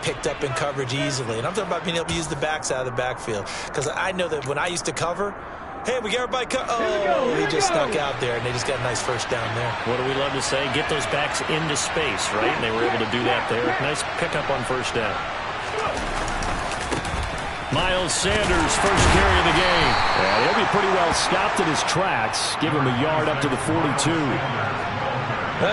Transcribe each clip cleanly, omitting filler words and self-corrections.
picked up in coverage easily. And I'm talking about being able to use the backs out of the backfield. Because I know that when I used to cover, hey, we got everybody oh, he just snuck out there, and they just got a nice first down there. What do we love to say? Get those backs into space, right? And they were able to do that there. Nice pickup on first down. Miles Sanders, first carry of the game. Yeah, he'll be pretty well stopped in his tracks. Give him a yard up to the 42.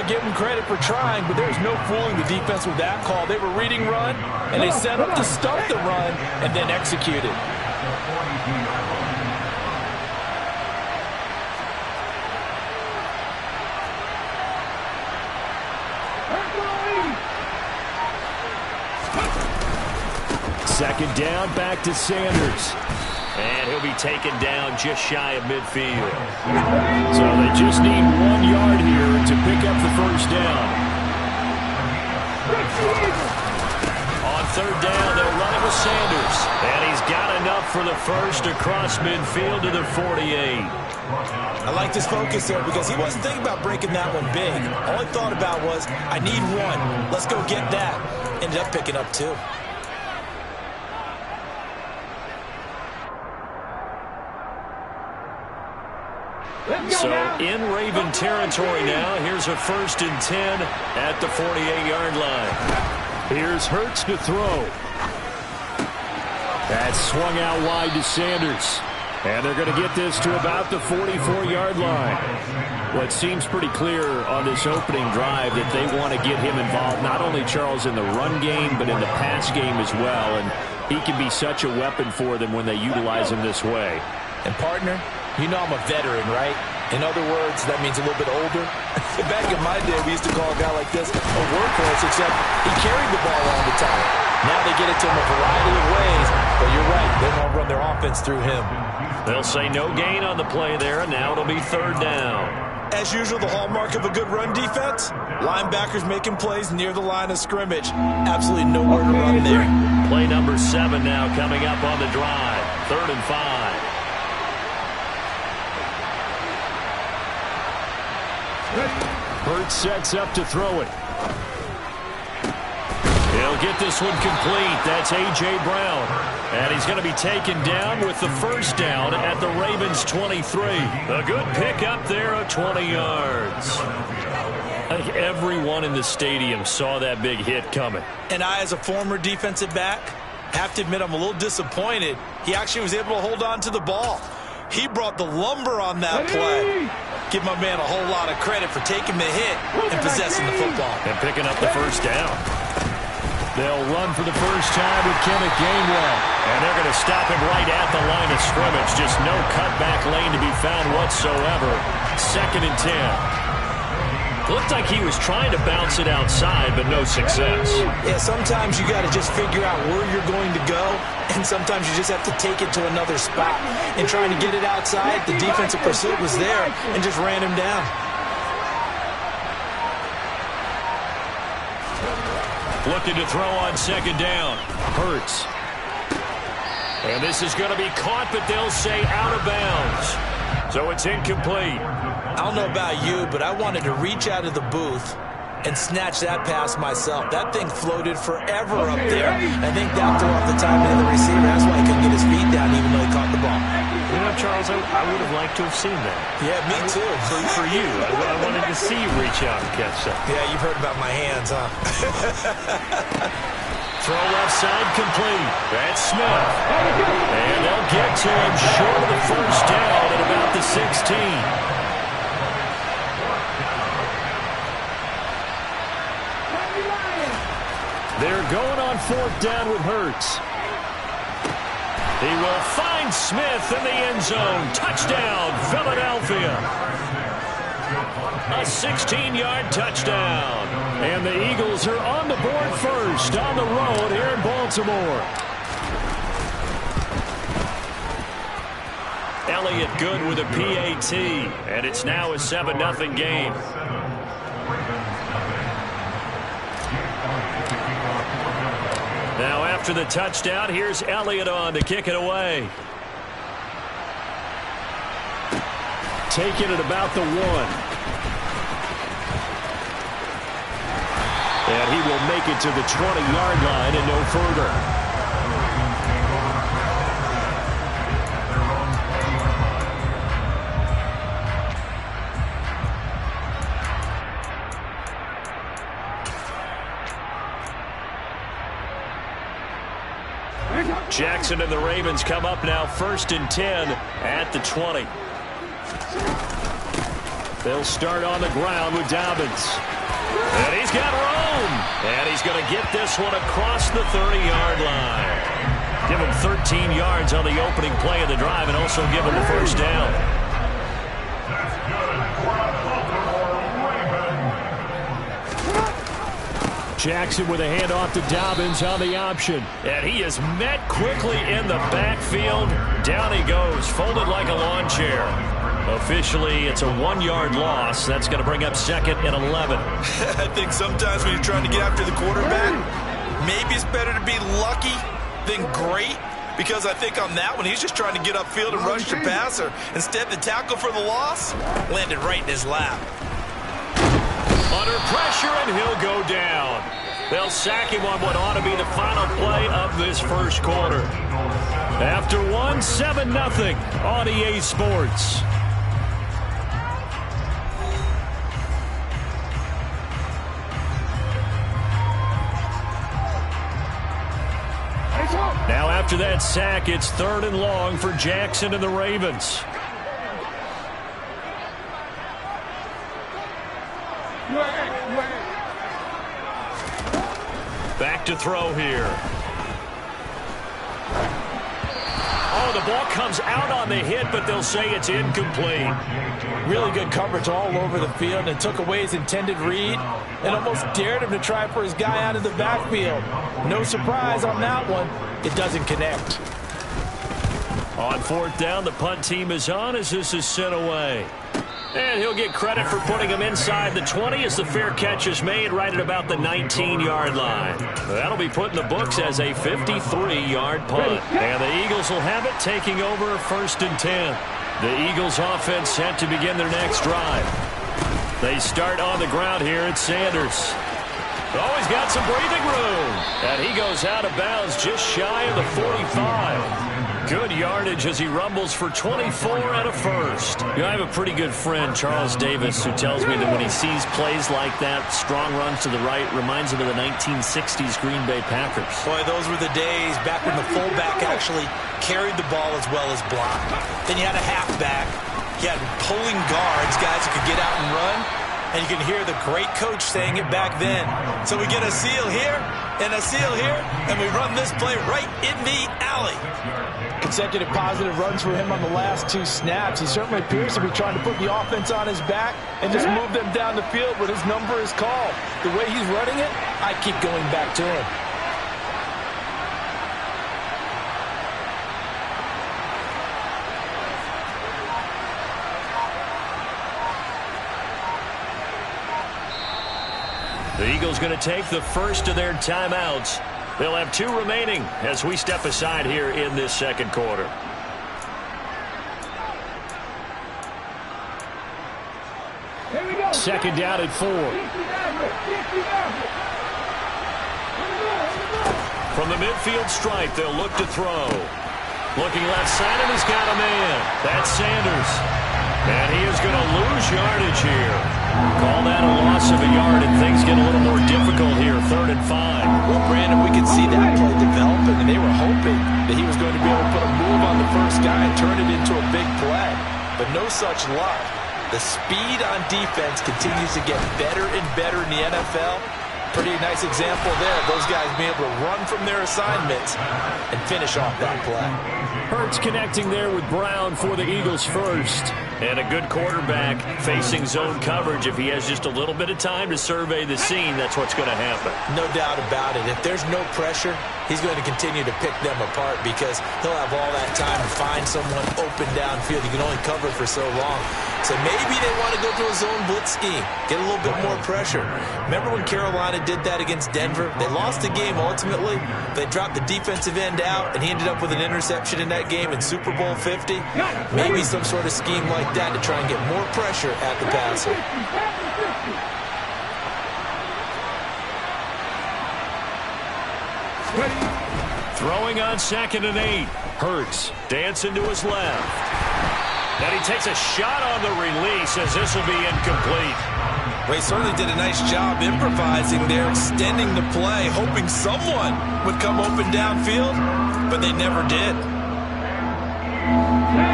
Give him credit for trying, but there's no fooling the defense with that call. They were reading run, and they set up to stop the run and then execute it. Second down, back to Sanders. And he'll be taken down just shy of midfield. So they just need 1 yard here to pick up the first down. On third down, they'll run it with Sanders. And he's got enough for the first across midfield to the 48. I like this focus there because he wasn't thinking about breaking that one big. All he thought about was, I need 1. Let's go get that. Ended up picking up 2. So in Raven territory now. Here's a 1st and 10 at the 48-yard line. Here's Hurts to throw. That's swung out wide to Sanders. And they're going to get this to about the 44-yard line. Well, it seems pretty clear on this opening drive that they want to get him involved, not only, Charles, in the run game, but in the pass game as well. And he can be such a weapon for them when they utilize him this way. And, partner, you know I'm a veteran, right? In other words, that means a little bit older. Back in my day, we used to call a guy like this a workhorse, except he carried the ball all the time. Now they get it to him a variety of ways, but you're right, they won't run their offense through him. They'll say no gain on the play there, and now it'll be third down. As usual, the hallmark of a good run defense, linebackers making plays near the line of scrimmage. Absolutely nowhere to run there. Play number 7 now coming up on the drive. 3rd and 5. Hurts sets up to throw it. He'll get this one complete. That's A.J. Brown. And he's going to be taken down with the first down at the Ravens' 23. A good pickup there of 20 yards. I think everyone in the stadium saw that big hit coming. And I, as a former defensive back, have to admit I'm a little disappointed. He actually was able to hold on to the ball. He brought the lumber on that play. Give my man a whole lot of credit for taking the hit and possessing the football. And picking up the first down. They'll run for the first time with Kenneth Gainwell. And they're going to stop him right at the line of scrimmage. Just no cutback lane to be found whatsoever. 2nd and 10. Looked like he was trying to bounce it outside, but no success. Yeah, sometimes you got to just figure out where you're going to go, and sometimes you just have to take it to another spot. And trying to get it outside, the defensive pursuit was there and just ran him down. Looking to throw on 2nd down. Hurts. And this is going to be caught, but they'll say out of bounds. So it's incomplete. I don't know about you, but I wanted to reach out of the booth and snatch that pass myself. That thing floated forever up there. I think that threw off the timing of the receiver. That's why he couldn't get his feet down even though he caught the ball. You know, Charles, I would have liked to have seen that. Yeah, me too. For you. I wanted to see you reach out and catch that. Yeah, you've heard about my hands, huh? Throw left side complete. That's Smith. And they'll get to him short of the first down at about the 16. They're going on 4th down with Hurts. He will find Smith in the end zone. Touchdown, Philadelphia. A 16-yard touchdown. And the Eagles are on the board first on the road here in Baltimore. Elliott good with a PAT. And it's now a 7-0 game. Now after the touchdown, here's Elliott on to kick it away. Taking it about the 1. And he will make it to the 20-yard line and no further. Jackson and the Ravens come up now 1st and 10 at the 20. They'll start on the ground with Dobbins. And he's got room. And he's going to get this one across the 30-yard line. Give him 13 yards on the opening play of the drive and also give him the first down. Jackson with a handoff to Dobbins on the option. And he is met quickly in the backfield. Down he goes, folded like a lawn chair. Officially, it's a 1-yard loss. That's going to bring up 2nd and 11. I think sometimes when you're trying to get after the quarterback, maybe it's better to be lucky than great. Because I think on that one, he's just trying to get upfield and rush the passer. Instead, the tackle for the loss landed right in his lap. Under pressure, and he'll go down. They'll sack him on what ought to be the final play of this first quarter. After one, 7-0 on EA Sports. Now after that sack, it's 3rd and long for Jackson and the Ravens. Back to throw here. Oh, the ball comes out on the hit, but they'll say it's incomplete. Really good coverage all over the field, and took away his intended read and almost dared him to try for his guy out of the backfield. No surprise on that one. It doesn't connect. On 4th down, the punt team is on as this is sent away. And he'll get credit for putting him inside the 20 as the fair catch is made right at about the 19-yard line. That'll be put in the books as a 53-yard punt. And the Eagles will have it, taking over 1st and 10. The Eagles offense set to begin their next drive. They start on the ground here at Sanders. Oh, he's got some breathing room. And he goes out of bounds just shy of the 45. Good yardage as he rumbles for 24 and a first. I have a pretty good friend, Charles Davis, who tells me that when he sees plays like that, strong runs to the right, reminds him of the 1960s Green Bay Packers. Boy, those were the days back when the fullback actually carried the ball as well as blocked. Then you had a halfback. You had pulling guards, guys who could get out and run. And you can hear the great coach saying it back then. So we get a seal here and a seal here, and we run this play right in the alley. Consecutive positive runs for him on the last 2 snaps. He certainly appears to be trying to put the offense on his back and just move them down the field when his number is called. The way he's running it, I keep going back to him. The Eagles going to take the first of their timeouts. They'll have 2 remaining as we step aside here in this second quarter. Second down at 4. From the midfield stripe, they'll look to throw. Looking left side, and he's got a man. That's Sanders. And he is going to lose yardage here. Call that a loss of a yard, and things get a little more difficult here. 3rd and 5. Well, Brandon, we could see that play developing, and they were hoping that he was going to be able to put a move on the first guy and turn it into a big play. But no such luck. The speed on defense continues to get better and better in the NFL. Pretty nice example there. Those guys being able to run from their assignments and finish off that play. Hurts connecting there with Brown for the Eagles first. And a good quarterback facing zone coverage. If he has just a little bit of time to survey the scene, that's what's going to happen. No doubt about it. If there's no pressure, he's going to continue to pick them apart because he'll have all that time to find someone open downfield. He can only cover for so long. So maybe they want to go to a zone blitz scheme, get a little bit more pressure. Remember when Carolina did that against Denver? They lost the game ultimately. They dropped the defensive end out, and he ended up with an interception in that game in Super Bowl 50. Maybe some sort of scheme like that to try and get more pressure at the passer. Throwing on 2nd and 8. Hurts dancing to his left. And he takes a shot on the release as this will be incomplete. Well, he certainly did a nice job improvising there, extending the play, hoping someone would come open downfield, but they never did.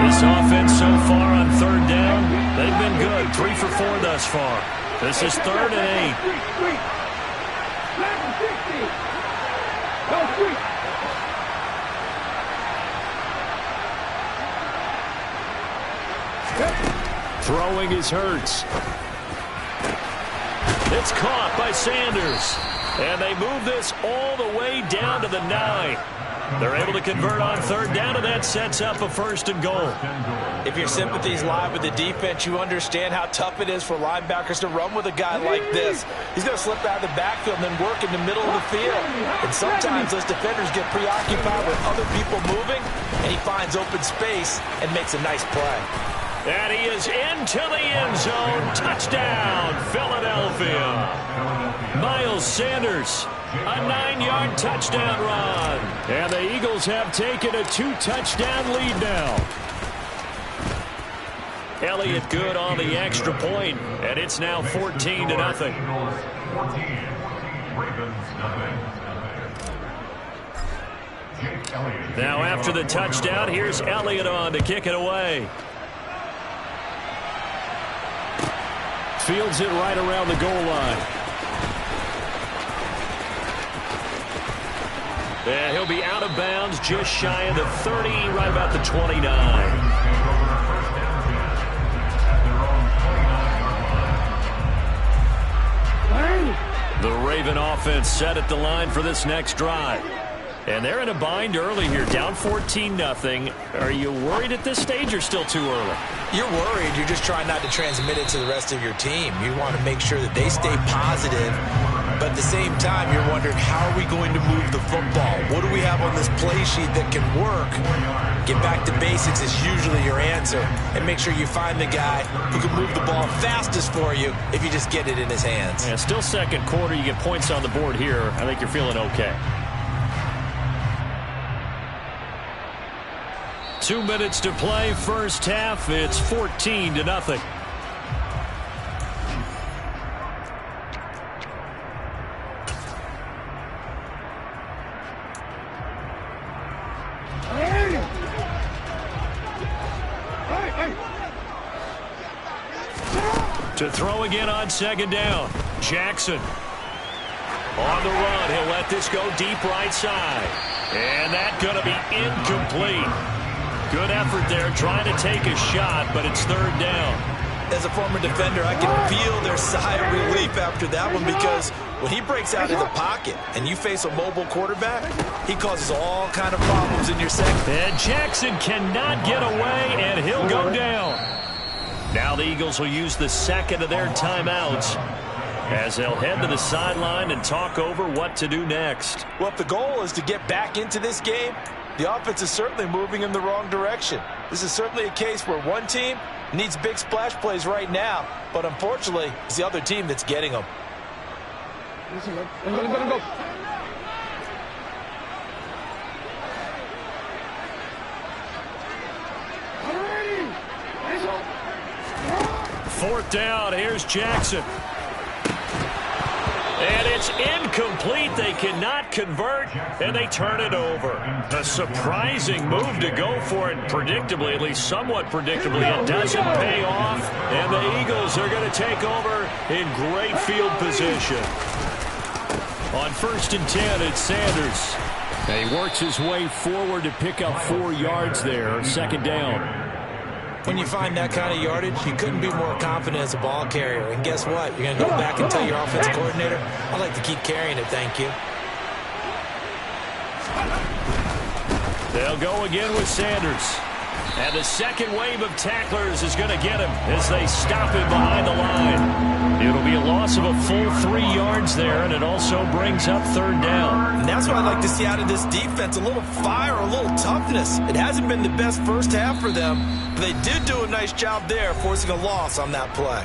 This offense so far on 3rd down, they've been good. 3 for 4 thus far. This is 3rd and 8. Throwing is Hurts. It's caught by Sanders. And they move this all the way down to the 9. They're able to convert on 3rd down, and that sets up a 1st and goal. If your sympathies lie with the defense, you understand how tough it is for linebackers to run with a guy like this. He's going to slip out of the backfield and then work in the middle of the field. And sometimes those defenders get preoccupied with other people moving, and he finds open space and makes a nice play. And he is into the end zone. Touchdown, Philadelphia. Miles Sanders, a 9-yard touchdown run. And the Eagles have taken a 2-touchdown lead now. Elliott good on the extra point, and it's now 14-0. Now after the touchdown, here's Elliott on to kick it away. Fields it right around the goal line. And he'll be out of bounds just shy of the 30, right about the 29. The Raven offense set at the line for this next drive. And they're in a bind early here, down 14-0. Are you worried at this stage or still too early? You're worried. You're just trying not to transmit it to the rest of your team. You want to make sure that they stay positive. But at the same time, you're wondering, how are we going to move the football? What do we have on this play sheet that can work? Get back to basics is usually your answer. And make sure you find the guy who can move the ball fastest for you if you just get it in his hands. Yeah, still 2nd quarter. You get points on the board here. I think you're feeling okay. 2 minutes to play, first half. It's 14-0. To throw again on 2nd down. Jackson on the run. He'll let this go deep right side. And that's going to be incomplete. Good effort there, trying to take a shot, but it's 3rd down. As a former defender, I can feel their sigh of relief after that one, because when he breaks out of the pocket and you face a mobile quarterback, he causes all kind of problems in your second. And Jackson cannot get away, and he'll go down. Now the Eagles will use the 2nd of their timeouts as they'll head to the sideline and talk over what to do next. Well, if the goal is to get back into this game, the offense is certainly moving in the wrong direction. This is certainly a case where one team needs big splash plays right now, but unfortunately, it's the other team that's getting them. Go. 4th down, here's Jackson. And it's incomplete. They cannot convert, and they turn it over. A surprising move to go for it, predictably, at least somewhat predictably. It doesn't pay off, and the Eagles are going to take over in great field position. On 1st and 10, it's Sanders. And he works his way forward to pick up 4 yards there, 2nd down. When you find that kind of yardage, you couldn't be more confident as a ball carrier. And guess what? You're going to go back and tell your offensive coordinator, I'd like to keep carrying it, thank you. They'll go again with Sanders. And the second wave of tacklers is going to get him as they stop him behind the line. It'll be a loss of a full 3 yards there, and it also brings up 3rd down. And that's what I'd like to see out of this defense, a little fire, a little toughness. It hasn't been the best first half for them, but they did do a nice job there, forcing a loss on that play.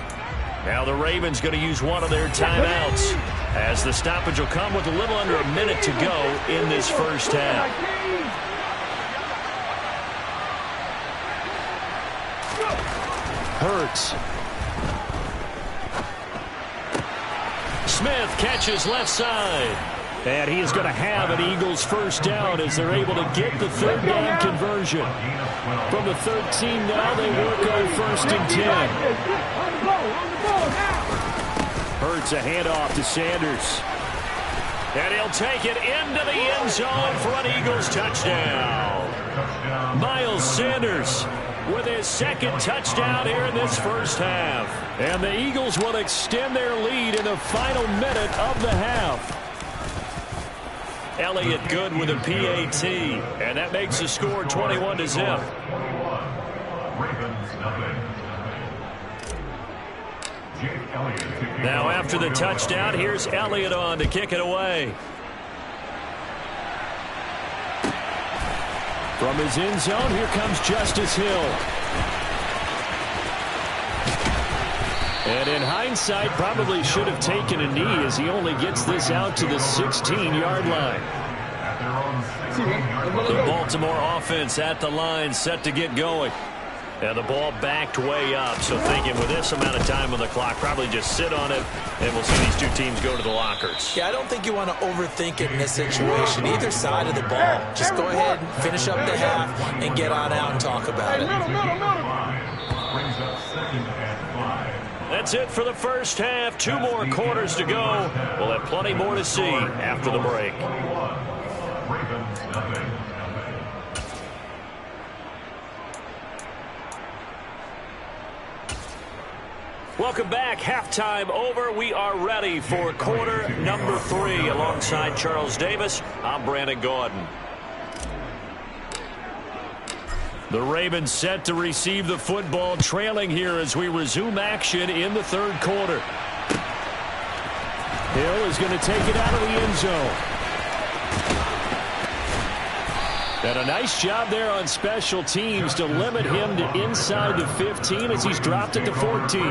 Now the Ravens going to use one of their timeouts, as the stoppage will come with a little under a minute to go in this first half. Hurts. Smith catches left side. And he is going to have an Eagles first down as they're able to get the third down conversion. From the 13 now, they work on 1st and 10. Hurts a handoff to Sanders. And he'll take it into the end zone for an Eagles touchdown. Miles Sanders with his second touchdown here in this first half. And the Eagles will extend their lead in the final minute of the half. Elliott good with a PAT, and that makes the score 21-0. Now after the touchdown, here's Elliott on to kick it away. From his end zone, here comes Justice Hill. And in hindsight, probably should have taken a knee as he only gets this out to the 16-yard line. The Baltimore offense at the line, set to get going. And the ball backed way up, so thinking with this amount of time on the clock, probably just sit on it, and we'll see these two teams go to the lockers. Yeah, I don't think you want to overthink it in this situation. Either side of the ball. Just go ahead and finish up the half and get on out and talk about it. That's it for the first half. 2 more quarters to go. We'll have plenty more to see after the break. Welcome back. Halftime over. We are ready for quarter number 3. Alongside Charles Davis, I'm Brandon Gaudin. The Ravens set to receive the football, trailing here as we resume action in the third quarter. Hill is going to take it out of the end zone. And a nice job there on special teams to limit him to inside the 15 as he's dropped it to 14.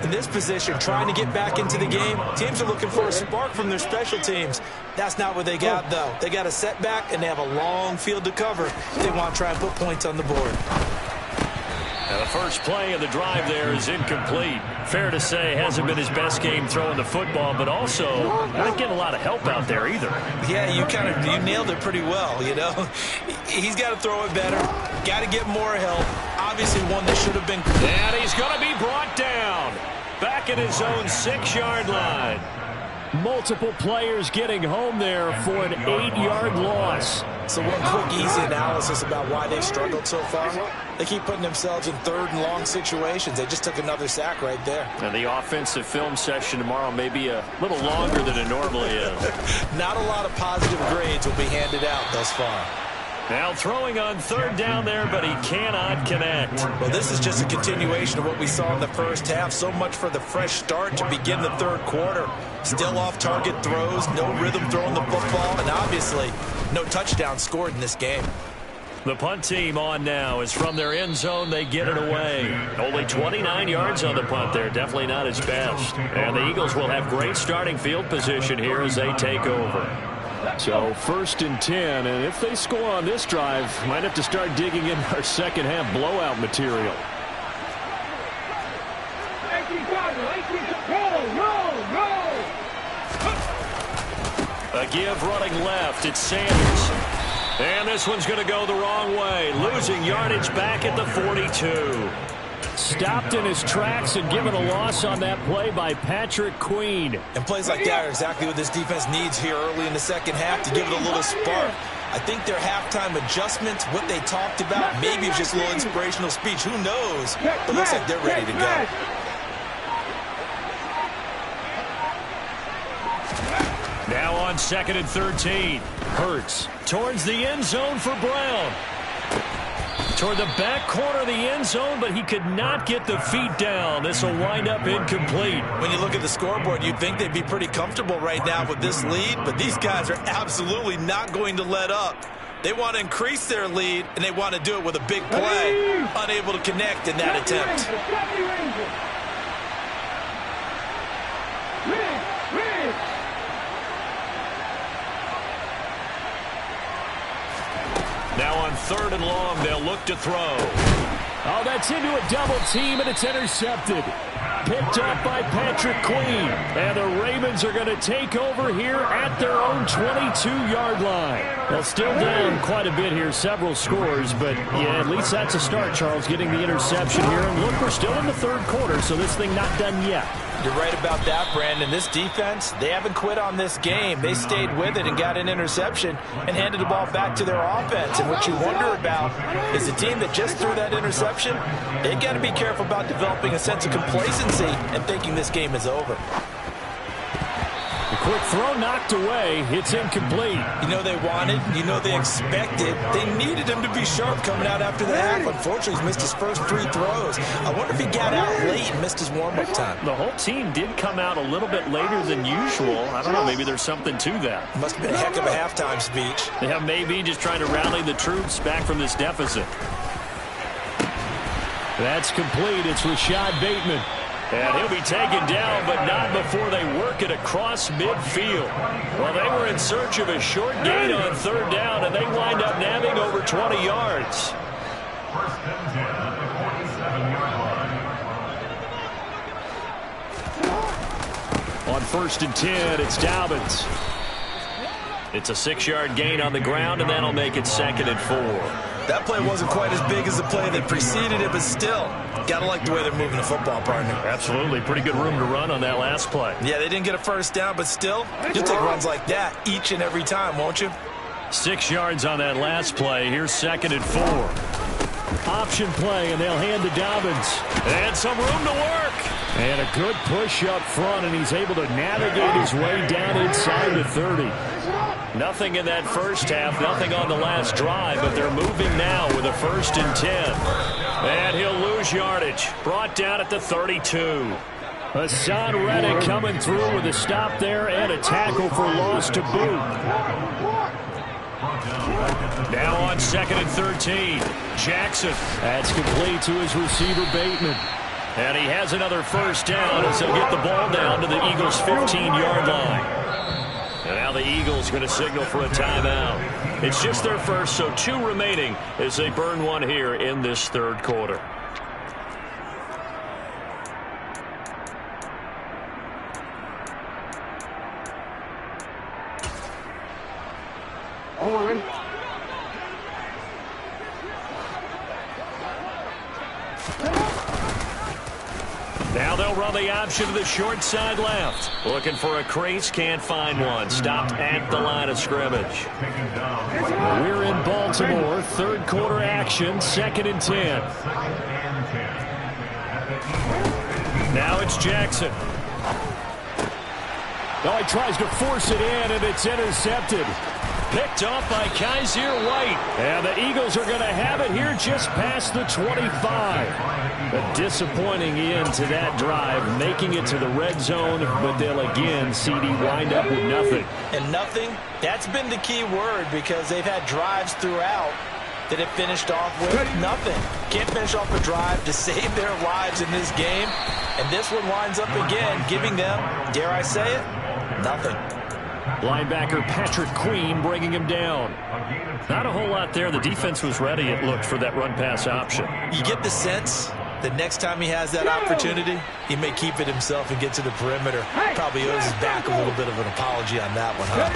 In this position, trying to get back into the game, teams are looking for a spark from their special teams. That's not what they got, though. They got a setback, and they have a long field to cover. They want to try and put points on the board. Now the first play of the drive there is incomplete. Fair to say, hasn't been his best game throwing the football, but also not getting a lot of help out there either. Yeah, you nailed it pretty well, you know. He's got to throw it better. Got to get more help. Obviously one that should have been. And he's going to be brought down. Back at his own 6-yard line. Multiple players getting home there for an 8-yard loss. So one quick, easy analysis about why they struggled so far. They keep putting themselves in 3rd and long situations. They just took another sack right there. And the offensive film session tomorrow may be a little longer than it normally is. Not a lot of positive grades will be handed out thus far. Now throwing on 3rd down there, but he cannot connect. Well, this is just a continuation of what we saw in the first half. So much for the fresh start to begin the 3rd quarter. Still off-target throws, no rhythm throwing the football, and obviously no touchdown scored in this game. The punt team on now is from their end zone. They get it away. Only 29 yards on the punt there. Definitely not his best. And the Eagles will have great starting field position here as they take over. So 1st and 10, and if they score on this drive, might have to start digging in our second half blowout material. A give running left. It's Sanders. And this one's going to go the wrong way. Losing yardage back at the 42. Stopped in his tracks and given a loss on that play by Patrick Queen. And plays like that are exactly what this defense needs here early in the second half to give it a little spark. I think their halftime adjustments, what they talked about, maybe it's just a little inspirational speech. Who knows? But it looks like they're ready to go. Now on 2nd and 13. Hurts towards the end zone for Brown. Toward the back corner of the end zone, but he could not get the feet down. This will wind up incomplete. When you look at the scoreboard, you'd think they'd be pretty comfortable right now with this lead, but these guys are absolutely not going to let up. They want to increase their lead, and they want to do it with a big play. Unable to connect in that attempt. Now on 3rd and long, they'll look to throw. Oh, that's into a double team, and it's intercepted. Picked up by Patrick Queen. And the Ravens are going to take over here at their own 22-yard line. Well, still down quite a bit here, several scores. But, yeah, at least that's a start, Charles, getting the interception here. And look, we're still in the 3rd quarter, so this thing not done yet. You're right about that, Brandon. This defense, they haven't quit on this game. They stayed with it and got an interception and handed the ball back to their offense. And what you wonder about is the team that just threw that interception, they've got to be careful about developing a sense of complacency and thinking this game is over. The quick throw knocked away. It's incomplete. You know they wanted, you know they expected. They needed him to be sharp coming out after the half. Unfortunately, he's missed his first 3 throws. I wonder if he got out late and missed his warm-up time. The whole team did come out a little bit later than usual. I don't know, maybe there's something to that. Must have been a heck of a halftime speech. Yeah, maybe just trying to rally the troops back from this deficit. That's complete. It's Rashad Bateman. And he'll be taken down, but not before they work it across midfield. Well, they were in search of a short gain on 3rd down, and they wind up nabbing over 20 yards. On 1st and 10, it's Dobbins. It's a 6-yard gain on the ground, and that'll make it 2nd and 4. That play wasn't quite as big as the play that preceded it, but still, gotta like the way they're moving the football, partner. Absolutely. Pretty good room to run on that last play. Yeah, they didn't get a first down, but still, you'll take runs like that each and every time, won't you? 6 yards on that last play. Here's 2nd and 4. Option play, and they'll hand to Dobbins. And some room to work. And a good push up front, and he's able to navigate his way down inside the 30. Nothing in that first half, nothing on the last drive, but they're moving now with a 1st and 10. And he'll lose yardage. Brought down at the 32. Hassan Reddick coming through with a stop there and a tackle for loss to boot. Now on 2nd and 13. Jackson. That's complete to his receiver, Bateman. And he has another first down as they'll get the ball down to the Eagles' 15-yard line. And now the Eagles going to signal for a timeout. It's just their first, so 2 remaining as they burn one here in this 3rd quarter. Now they'll run the option to the short side left. Looking for a crease, can't find one. Stopped at the line of scrimmage. We're in Baltimore, 3rd quarter action, 2nd and 10. Now it's Jackson. Oh, he tries to force it in, and it's intercepted. Picked off by Kaiser White. And the Eagles are going to have it here just past the 25. A disappointing end to that drive, making it to the red zone, but they'll again, CD, wind up with nothing. And nothing, that's been the key word because they've had drives throughout that have finished off with nothing. Can't finish off a drive to save their lives in this game. And this one winds up again, giving them, dare I say it, nothing. Linebacker Patrick Queen bringing him down. Not a whole lot there. The defense was ready, it looked, for that run-pass option. You get the sense that next time he has that opportunity, he may keep it himself and get to the perimeter. Probably owes his back a little bit of an apology on that one, huh?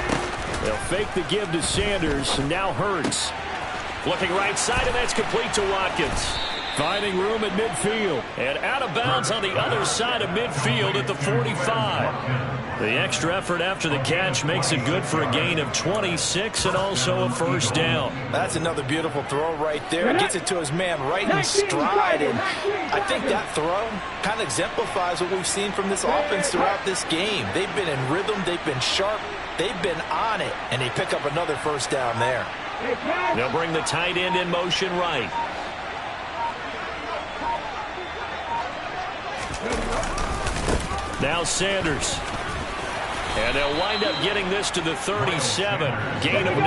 They'll fake the give to Sanders, and now Hurts. Looking right side, and that's complete to Watkins. Finding room at midfield. And out of bounds on the other side of midfield at the 45. The extra effort after the catch makes it good for a gain of 26 and also a first down. That's another beautiful throw right there. Gets it to his man right in stride. And I think that throw kind of exemplifies what we've seen from this offense throughout this game. They've been in rhythm. They've been sharp. They've been on it. And they pick up another first down there. They'll bring the tight end in motion right. Now Sanders. And they'll wind up getting this to the 37. Gain of 9.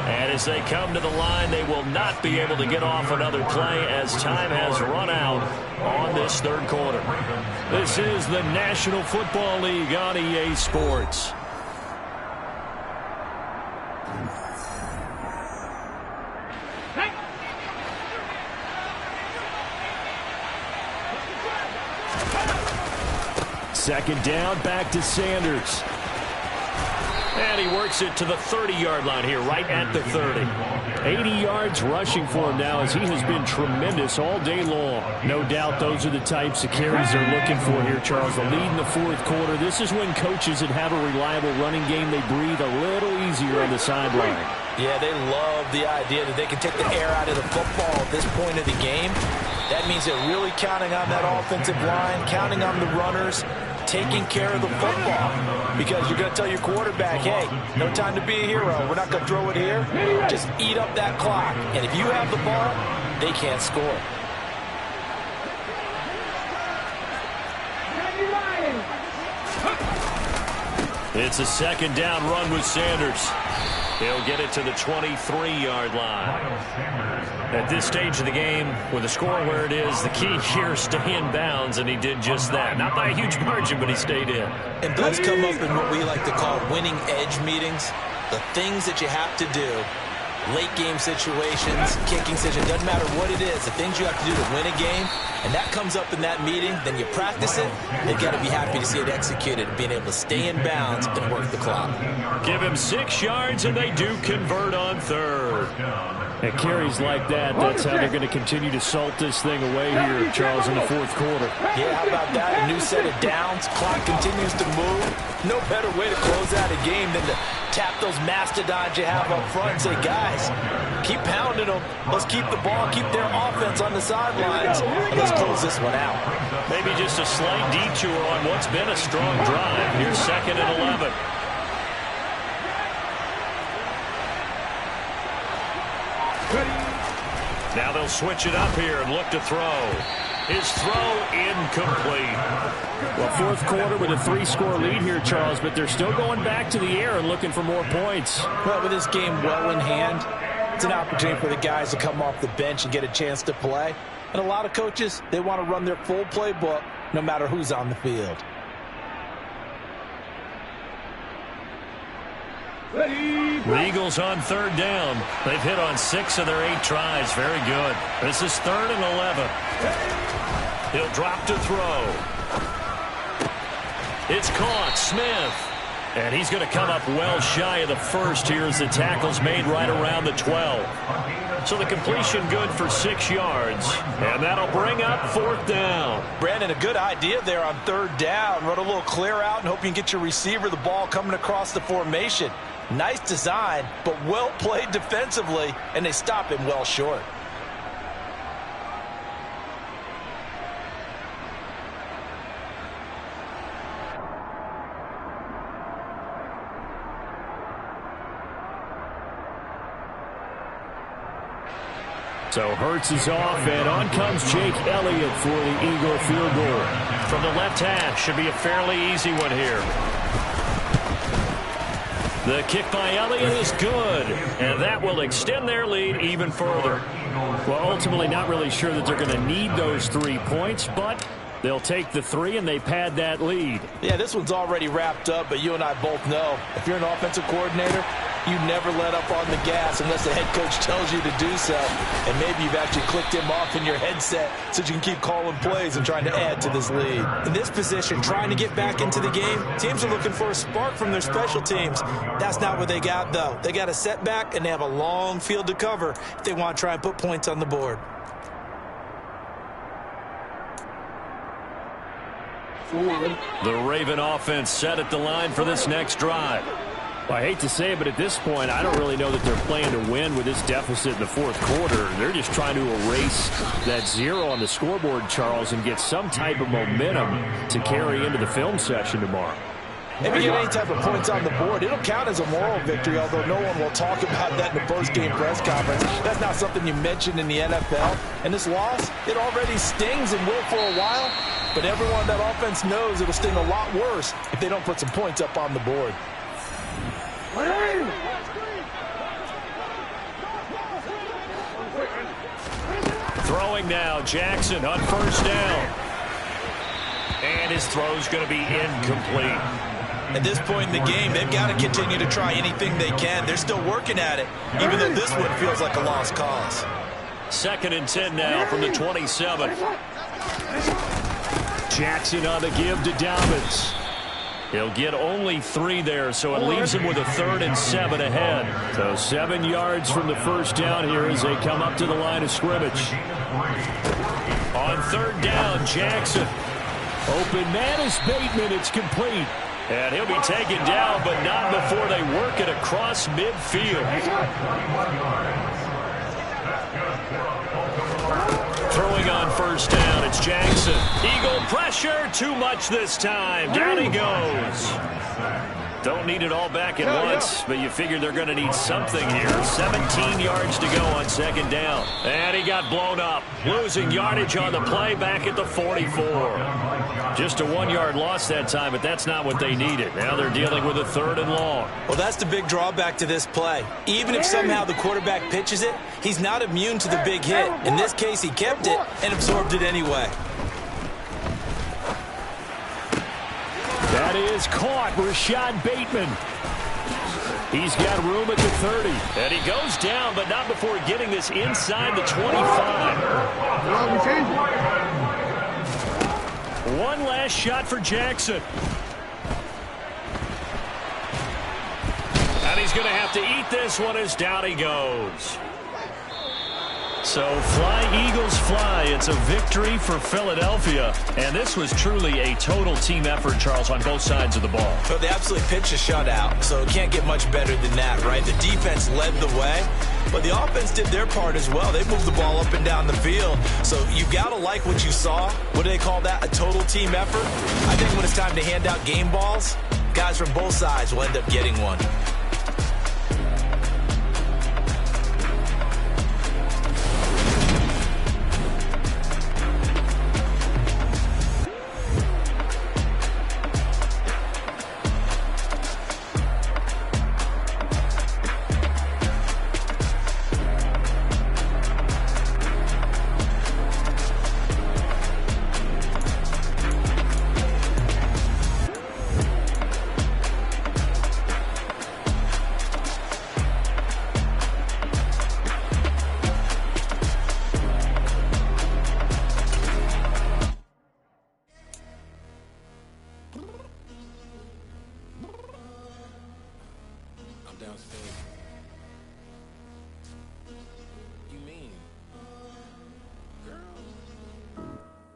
And As they come to the line, they will not be able to get off another play as time has run out on this third quarter. This is the National Football League on EA Sports. Second down, back to Sanders. And he works it to the 30-yard line here, right at the 30. 80 yards rushing for him now as he has been tremendous all day long. No doubt those are the types of carries they're looking for here, Charles. The lead in the fourth quarter. This is when coaches that have a reliable running game, they breathe a little easier on the sideline. Yeah, they love the idea that they can take the air out of the football at this point of the game. That means they're really counting on that offensive line, counting on the runners, taking care of the football. Because you're going to tell your quarterback, hey, no time to be a hero. We're not going to throw it here. Just eat up that clock. And if you have the ball, they can't score. It's a second down run with Sanders. He'll get it to the 23-yard line. At this stage of the game, with the score where it is, the key here is stay in bounds, and he did just that. Not by a huge margin, but he stayed in. And those come up in what we like to call winning edge meetings. The things that you have to do, late game situations, kicking situations, doesn't matter what it is, the things you have to do to win a game, and that comes up in that meeting, then you practice it, they've got to be happy to see it executed, being able to stay in bounds and work the clock. Give him 6 yards, and they do convert on third. At carries like that, that's how they're going to continue to salt this thing away here, Charles, in the fourth quarter. Yeah, how about that? A new set of downs. Clock continues to move. No better way to close out a game than to tap those mastodons you have up front and say, guys, keep pounding them. Let's keep the ball, keep their offense on the sidelines, and let's close this one out. Maybe just a slight detour on what's been a strong drive. Here's 2nd and 11. Now they'll switch it up here and look to throw. His throw incomplete. Well, fourth quarter with a 3-score lead here, Charles, but they're still going back to the air and looking for more points. Well, with this game well in hand, it's an opportunity for the guys to come off the bench and get a chance to play. And a lot of coaches, they want to run their full playbook no matter who's on the field. The Eagles on third down. They've hit on 6 of their 8 tries. Very good. This is 3rd and 11. He'll drop to throw. It's caught. Smith. And he's going to come up well shy of the first here as the tackle's made right around the 12. So the completion good for 6 yards. And that'll bring up 4th down. Brandon, a good idea there on 3rd down. Run a little clear out and hope you can get your receiver the ball coming across the formation. Nice design, but well played defensively, and they stop him well short. So Hurts is off, and on comes Jake Elliott for the Eagle field goal. From the left half, should be a fairly easy one here. The kick by Elliott is good, and that will extend their lead even further. Well, ultimately not really sure that they're going to need those 3 points, but they'll take the 3 and they pad that lead. Yeah, this one's already wrapped up, but you and I both know if you're an offensive coordinator, you never let up on the gas unless the head coach tells you to do so. And maybe you've actually clicked him off in your headset so you can keep calling plays and trying to add to this lead. In this position, trying to get back into the game, teams are looking for a spark from their special teams. That's not what they got, though. They got a setback, and they have a long field to cover if they want to try and put points on the board. The Raven offense set at the line for this next drive. Well, I hate to say it, but at this point, I don't really know that they're playing to win with this deficit in the fourth quarter. They're just trying to erase that 0 on the scoreboard, Charles, and get some type of momentum to carry into the film session tomorrow. If you get any type of points on the board, it'll count as a moral victory, although no one will talk about that in the post-game press conference. That's not something you mentioned in the NFL. And this loss, it already stings and will for a while, but everyone on that offense knows it'll sting a lot worse if they don't put some points up on the board. Throwing now, Jackson on first down. And his throw's going to be incomplete. At this point in the game, they've got to continue to try anything they can. They're still working at it, even though this one feels like a lost cause. 2nd and 10 now from the 27. Jackson on the give to Dobbins. He'll get only 3 there, so it leaves him with a 3rd and 7 ahead. So 7 yards from the first down here as they come up to the line of scrimmage. On 3rd down, Jackson. Open man is Bateman. It's complete. And he'll be taken down, but not before they work it across midfield. Throwing on first down, it's Jackson. Eagle pressure, too much this time. Down he goes. Don't need it all back at once, but you figure they're going to need something here. 17 yards to go on 2nd down. And he got blown up. Losing yardage on the play back at the 44. Just a 1-yard loss that time, but that's not what they needed. Now they're dealing with a 3rd and long. Well, that's the big drawback to this play. Even if somehow the quarterback pitches it, he's not immune to the big hit. In this case, he kept it and absorbed it anyway. That is caught. Rashad Bateman. He's got room at the 30. And he goes down, but not before getting this inside the 25. One last shot for Jackson. And he's going to have to eat this one as down he goes. So fly, Eagles, fly. It's a victory for Philadelphia. And this was truly a total team effort, Charles, on both sides of the ball. So they absolutely pitched a shutout, so it can't get much better than that, right? The defense led the way, but the offense did their part as well. They moved the ball up and down the field. So you got to like what you saw. What do they call that? A total team effort? I think when it's time to hand out game balls, guys from both sides will end up getting one.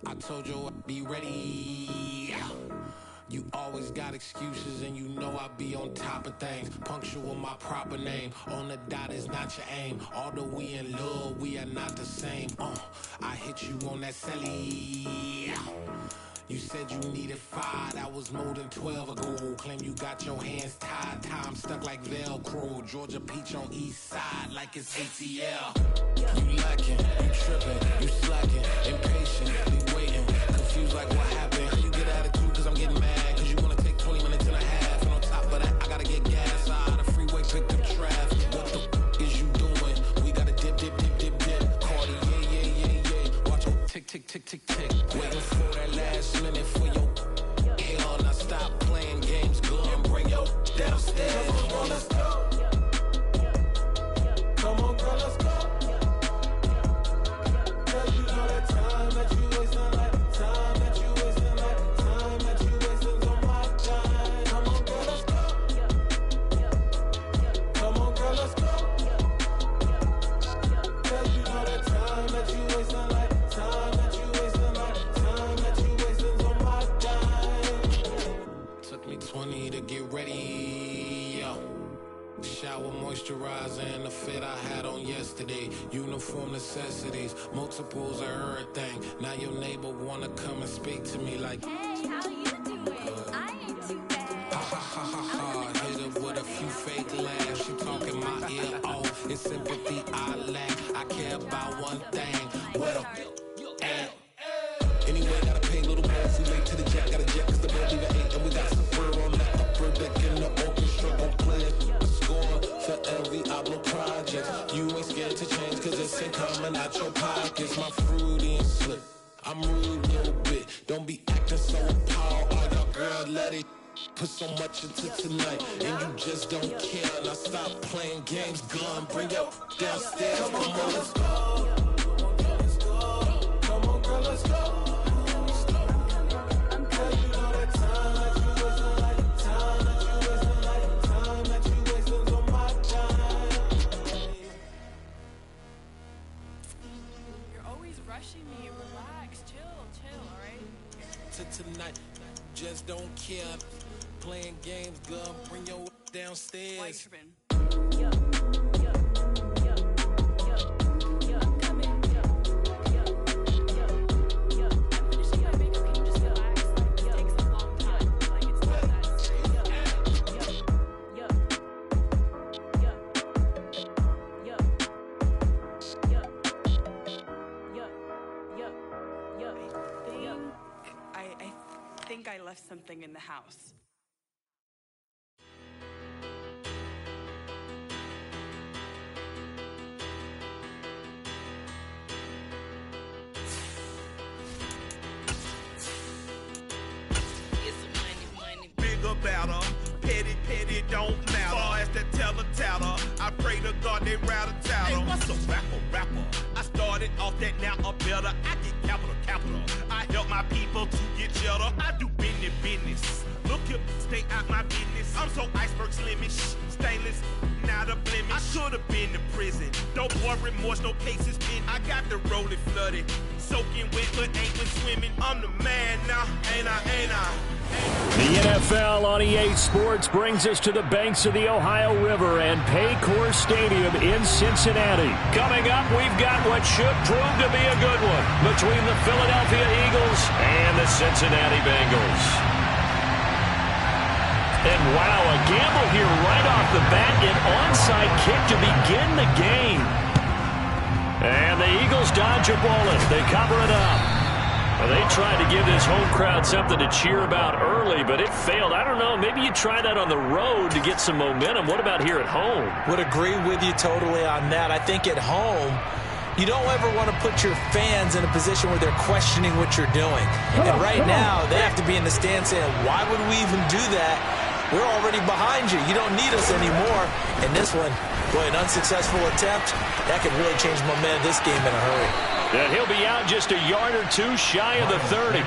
I told you I'd be ready. You always got excuses and you know I be on top of things. Punctual my proper name. On the dot is not your aim. Although we in love, we are not the same. I hit you on that celly. You said you needed 5, that was more than 12 ago. Claim you got your hands tied, time stuck like Velcro. Georgia peach on east side like it's ATL. You lacking, you tripping, you slacking, impatient, be waiting, confused like what happened. You get attitude cause I'm getting mad, cause you wanna take 20 minutes and a half. And on top of that, I gotta get gas out of the freeway, pick up traffic. What the is you doing? We gotta dip, dip, dip, dip, dip. Cardi, yeah. Watch it tick, tick, tick, tick, tick. Waiting for that last minute for your hell. Now stop playing games, go and bring your downstairs. Come on, let's go. Come on, girl, let's go. Cause you know that time that you wasting, like time that you wasting, like time that you wasting on my time. Come on, girl, let's go. Come on, girl, let's go. Cause you know that time that you wasting, like time that you wasting, like time that you wasting on my time. Took me 20 to get ready, yo. Shower moisturizer and the fit I had on yesterday. Uniform necessities, multiples of everything. Now your neighbor wanna come and speak to me like, Hey, how you doing? I ain't too bad. ha ha ha ha ha. Hit her with a few fake laughs. She talking my ear off. It's sympathy I lack. I care about one thing. What up? Anyway, gotta pay a little more if we late to the jet. Gotta jet cause the boat leave at 8. And we got some fur on that upper deck in the orchestra. Gon' play a score for every Ablo project. You ain't scared to change cause it's incoming out your pockets. My I'm rude a little bit. Don't be acting so appalled. All y'all girls let it put so much into tonight, and you just don't care. Now stop playing games, gun. Bring your downstairs. Come on, girl, let's go. Come on, girl, let's go. Tonight, just don't care. Playing games, girl. Bring your downstairs. I left something in the house. Big about her, petty, don't matter. Far as that teller, I pray to God they rattle tattle. Hey, what's a rapper? I started off that, now I'm better. I get capital. I help my people to get cheddar. I do business. Look here, stay out my business. I'm so iceberg slimish, stainless, not a blemish. I should have been to prison. No more remorse, no cases pinned. I got the rolling flooded, soaking wet, but ain't been swimming. I'm the man now, ain't I? The NFL on EA Sports brings us to the banks of the Ohio River and Paycor Stadium in Cincinnati. Coming up, we've got what should prove to be a good one between the Philadelphia Eagles and the Cincinnati Bengals. And wow, a gamble here right off the bat, an onside kick to begin the game. And the Eagles dodge a bullet. They cover it up. Well, they tried to give this home crowd something to cheer about early, but it failed. I don't know, maybe you try that on the road to get some momentum. What about here at home? Would agree with you totally on that. I think at home, you don't ever want to put your fans in a position where they're questioning what you're doing. And right now, they have to be in the stand saying, why would we even do that? We're already behind you. You don't need us anymore. And this one, boy, an unsuccessful attempt, that could really change the momentum of this game in a hurry. And he'll be out just a yard or two shy of the 30.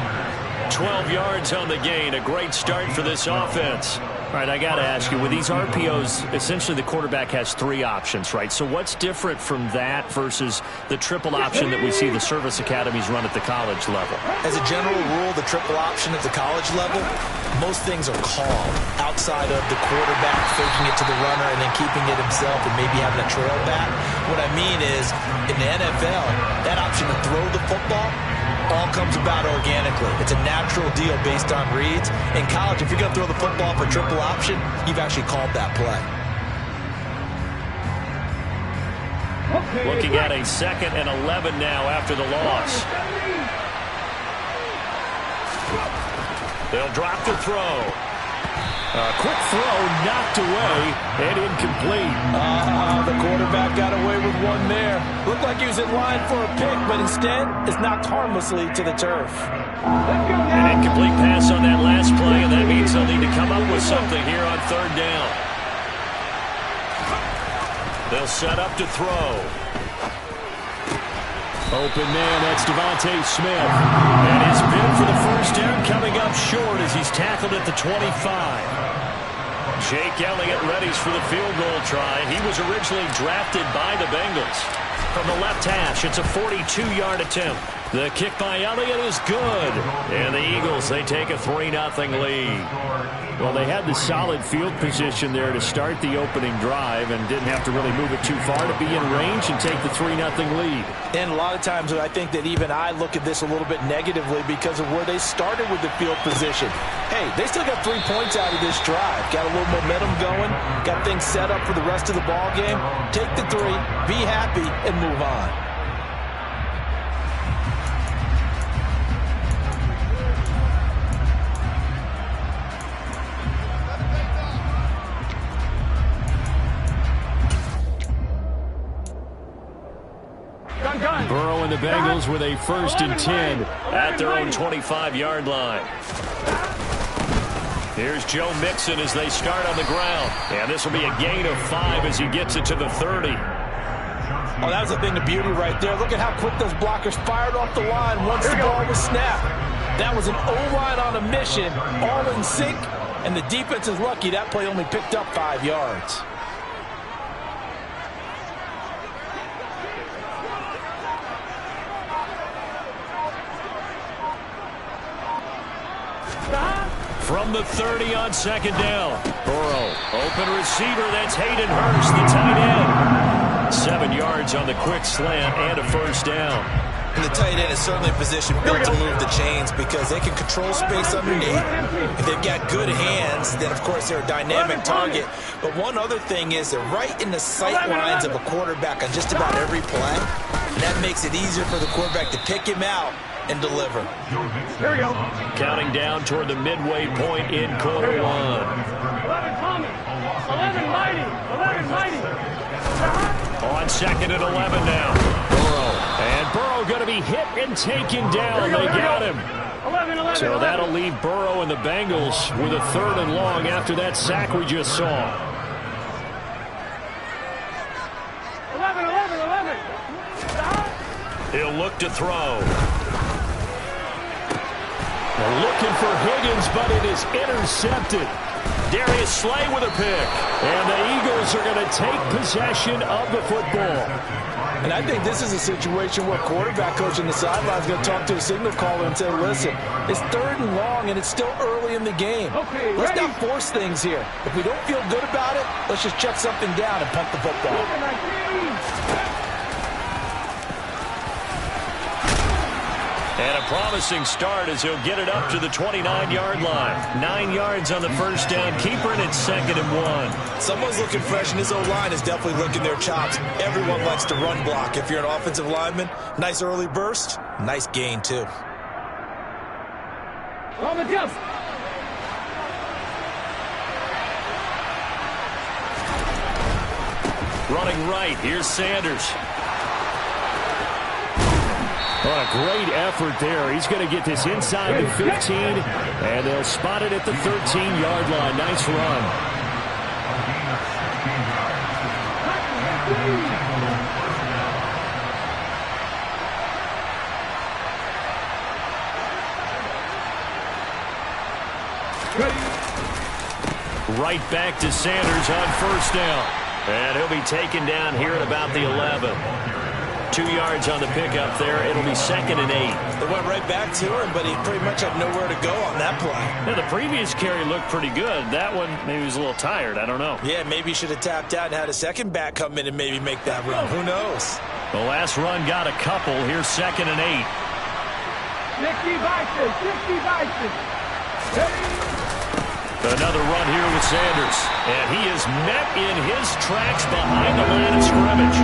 12 yards on the gain. A great start for this offense. All right, I got to ask you, with these RPOs, essentially the quarterback has three options, right? So what's different from that versus the triple option that we see the service academies run at the college level? As a general rule, the triple option at the college level, most things are called outside of the quarterback faking it to the runner and then keeping it himself and maybe having a trail back. What I mean is, in the NFL, that option to throw the football all comes about organically. It's a natural deal based on reads. In college, if you're going to throw the football for triple option, you've actually called that play. Looking at a 2nd and 11 now after the loss. They'll drop the throw. A quick throw knocked away and incomplete. The quarterback got away with one there. Looked like he was in line for a pick, but instead it's knocked harmlessly to the turf. An incomplete pass on that last play, and that means they'll need to come up with something here on 3rd down. They'll set up to throw. Open man, that's Devontae Smith. And his bid for the first down coming up short as he's tackled at the 25. Jake Elliott readies for the field goal try. He was originally drafted by the Bengals. From the left hash, it's a 42-yard attempt. The kick by Elliott is good. And the Eagles, they take a 3-0 lead. Well, they had the solid field position there to start the opening drive and didn't have to really move it too far to be in range and take the 3-0 lead. And a lot of times I think that even I look at this a little bit negatively because of where they started with the field position. Hey, they still got 3 points out of this drive. Got a little momentum going. Got things set up for the rest of the ball game. Take the 3, be happy, and move on. Burrow in the the Bengals with a 1st and 10 at their own 25-yard line. Here's Joe Mixon as they start on the ground. And this will be a gain of 5 as he gets it to the 30. Oh, that was a thing of beauty right there. Look at how quick those blockers fired off the line once the ball was snapped. That was an O-line on a mission, all in sync, and the defense is lucky that play only picked up 5 yards. From the 30 on 2nd down. Burrow, open receiver. That's Hayden Hurst, the tight end. 7 yards on the quick slant and a 1st down. And the tight end is certainly a position built to move the chains because they can control space underneath. If they've got good hands, then, of course, they're a dynamic target. But one other thing is they're right in the sight lines of a quarterback on just about every play. And that makes it easier for the quarterback to pick him out and deliver. Here we go. Counting down toward the midway point in quarter 1. 11 coming. 11 mighty. 11 mighty. On 2nd and 11 now. Burrow. And Burrow going to be hit and taken down. They got him. 11. So that'll leave Burrow and the Bengals with a 3rd and long after that sack we just saw. 11. He'll look to throw. They're looking for Higgins, but it is intercepted. Darius Slay with a pick. And the Eagles are going to take possession of the football. And I think this is a situation where quarterback coach on the sideline is going to talk to a signal caller and say, listen, it's 3rd and long and it's still early in the game. Okay, let's not force things here. If we don't feel good about it, let's just check something down and punt the football. And a promising start as he'll get it up to the 29-yard line. 9 yards on the 1st down keeper, and it's 2nd and 1. Someone's looking fresh, and his O-line is definitely licking their chops. Everyone likes to run block. If you're an offensive lineman, nice early burst, nice gain, too. On the jump. Running right, here's Sanders. What a great effort there. He's going to get this inside the 15, and they'll spot it at the 13-yard line. Nice run. Right back to Sanders on 1st down. And he'll be taken down here at about the 11. 2 yards on the pickup there. It'll be 2nd and 8. They went right back to him, but he pretty much had nowhere to go on that play. Yeah, the previous carry looked pretty good. That one, maybe he was a little tired. I don't know. Yeah, maybe he should have tapped out and had a second back come in and maybe make that run. Who knows? The last run got a couple. Here's 2nd and 8. 60 Bison. Another run here with Sanders. And he is met in his tracks behind the line of scrimmage.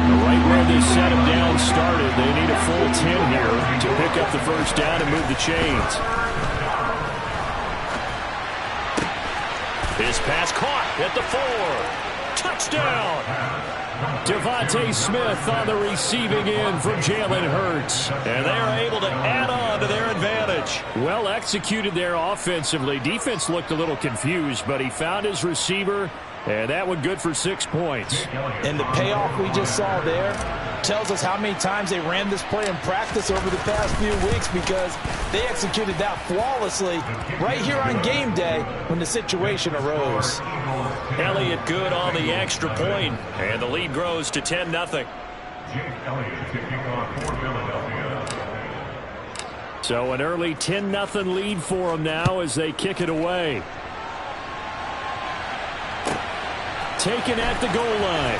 Right where they set him down started. They need a full 10 here to pick up the 1st down and move the chains. His pass caught at the 4. Touchdown! Devontae Smith on the receiving end from Jalen Hurts. And they are able to add on to their advantage. Well executed there offensively. Defense looked a little confused, but he found his receiver, and that one good for 6 points. And the payoff we just saw there tells us how many times they ran this play in practice over the past few weeks, because they executed that flawlessly right here on game day when the situation arose. Elliott good on the extra point, and the lead grows to 10-0. So an early 10-0 lead for them now as they kick it away. Taken at the goal line.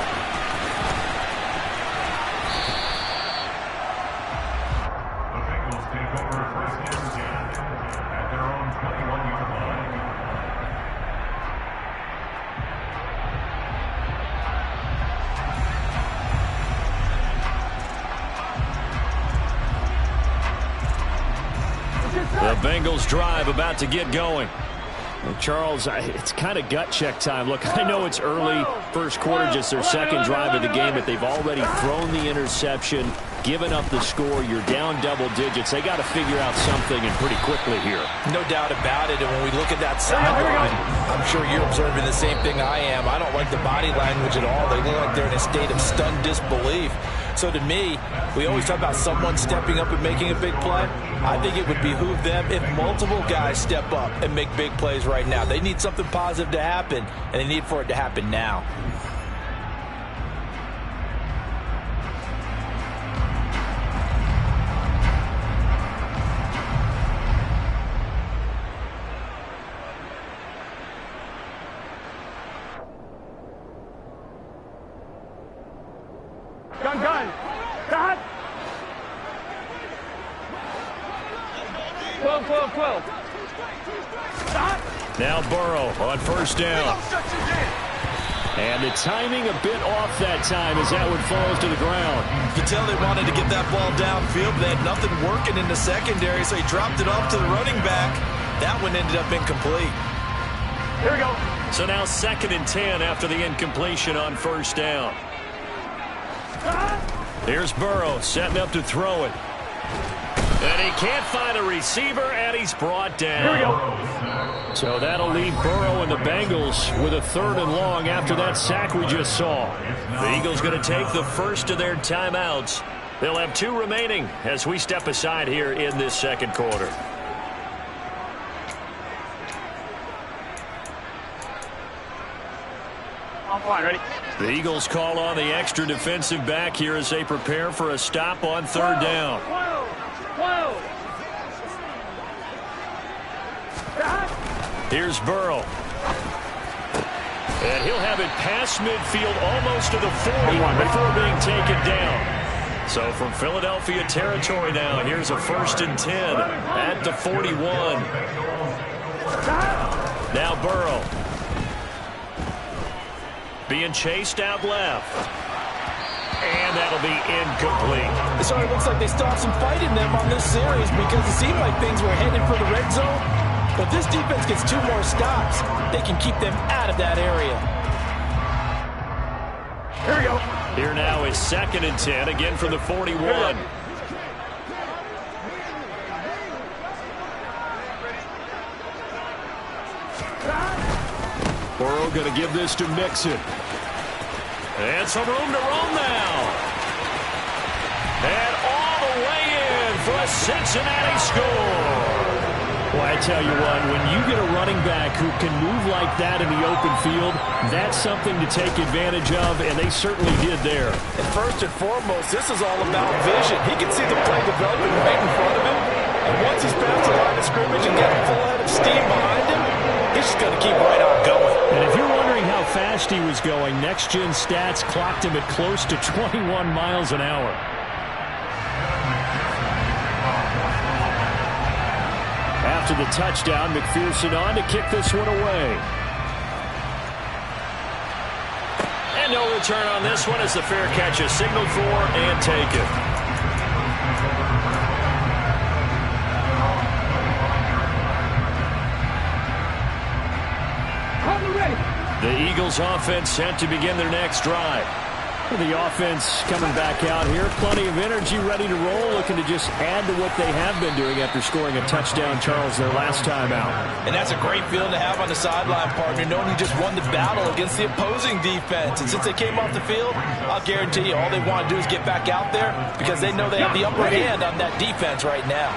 The Bengals drive about to get going. Well, Charles, it's kind of gut check time. Look, I know it's early, first quarter, just their second drive of the game, but they've already thrown the interception. giving up the score. You're down double digits. They got to figure out something, and pretty quickly here. No doubt about it. And when we look at that sideline, I'm sure you're observing the same thing I am. I don't like the body language at all. They look like they're in a state of stunned disbelief. So to me, we always talk about someone stepping up and making a big play. I think it would behoove them if multiple guys step up and make big plays right now. They need something positive to happen, and they need for it to happen now. Gun. Cut. 12. Stop. Now Burrow on first down. And the timing a bit off that time as that one falls to the ground. You can tell they wanted to get that ball downfield, but they had nothing working in the secondary, so he dropped it off to the running back. That one ended up incomplete. Here we go. So now 2nd and 10 after the incompletion on first down. Here's Burrow setting up to throw it. And he can't find a receiver, and he's brought down. Here we go. So that'll leave Burrow and the Bengals with a 3rd and long after that sack we just saw. The Eagles going to take the first of their timeouts. They'll have 2 remaining as we step aside here in this second quarter. I'm fine, ready? The Eagles call on the extra defensive back here as they prepare for a stop on 3rd down. Whoa. Here's Burrow. And he'll have it past midfield almost to the 40 before being taken down. So from Philadelphia territory now, here's a 1st and 10 at the 41. Now Burrow. Being chased out left. And that'll be incomplete. So it looks like they still have some fight in them on this series because it seemed like things were headed for the red zone. But this defense gets 2 more stops. They can keep them out of that area. Here we go. Here now is 2nd and 10, again from the 41. Burrow going to give this to Mixon. And some room to roam now. And all the way in for a Cincinnati score. Well, I tell you what, when you get a running back who can move like that in the open field, that's something to take advantage of, and they certainly did there. And first and foremost, this is all about vision. He can see the play developing right in front of him. And once he's past the line of scrimmage and got a full head of steam behind him, he's just going to keep right on going. And if you're wondering how fast he was going, next-gen stats clocked him at close to 21 miles an hour. After the touchdown, McPherson on to kick this one away. And no return on this one as the fair catch is signaled for and taken. The Eagles offense set to begin their next drive. The offense coming back out here. Plenty of energy, ready to roll, looking to just add to what they have been doing after scoring a touchdown, Charles, their last time out. And that's a great feeling to have on the sideline, partner, knowing you just won the battle against the opposing defense. And since they came off the field, I'll guarantee you all they want to do is get back out there because they know they have the upper hand on that defense right now.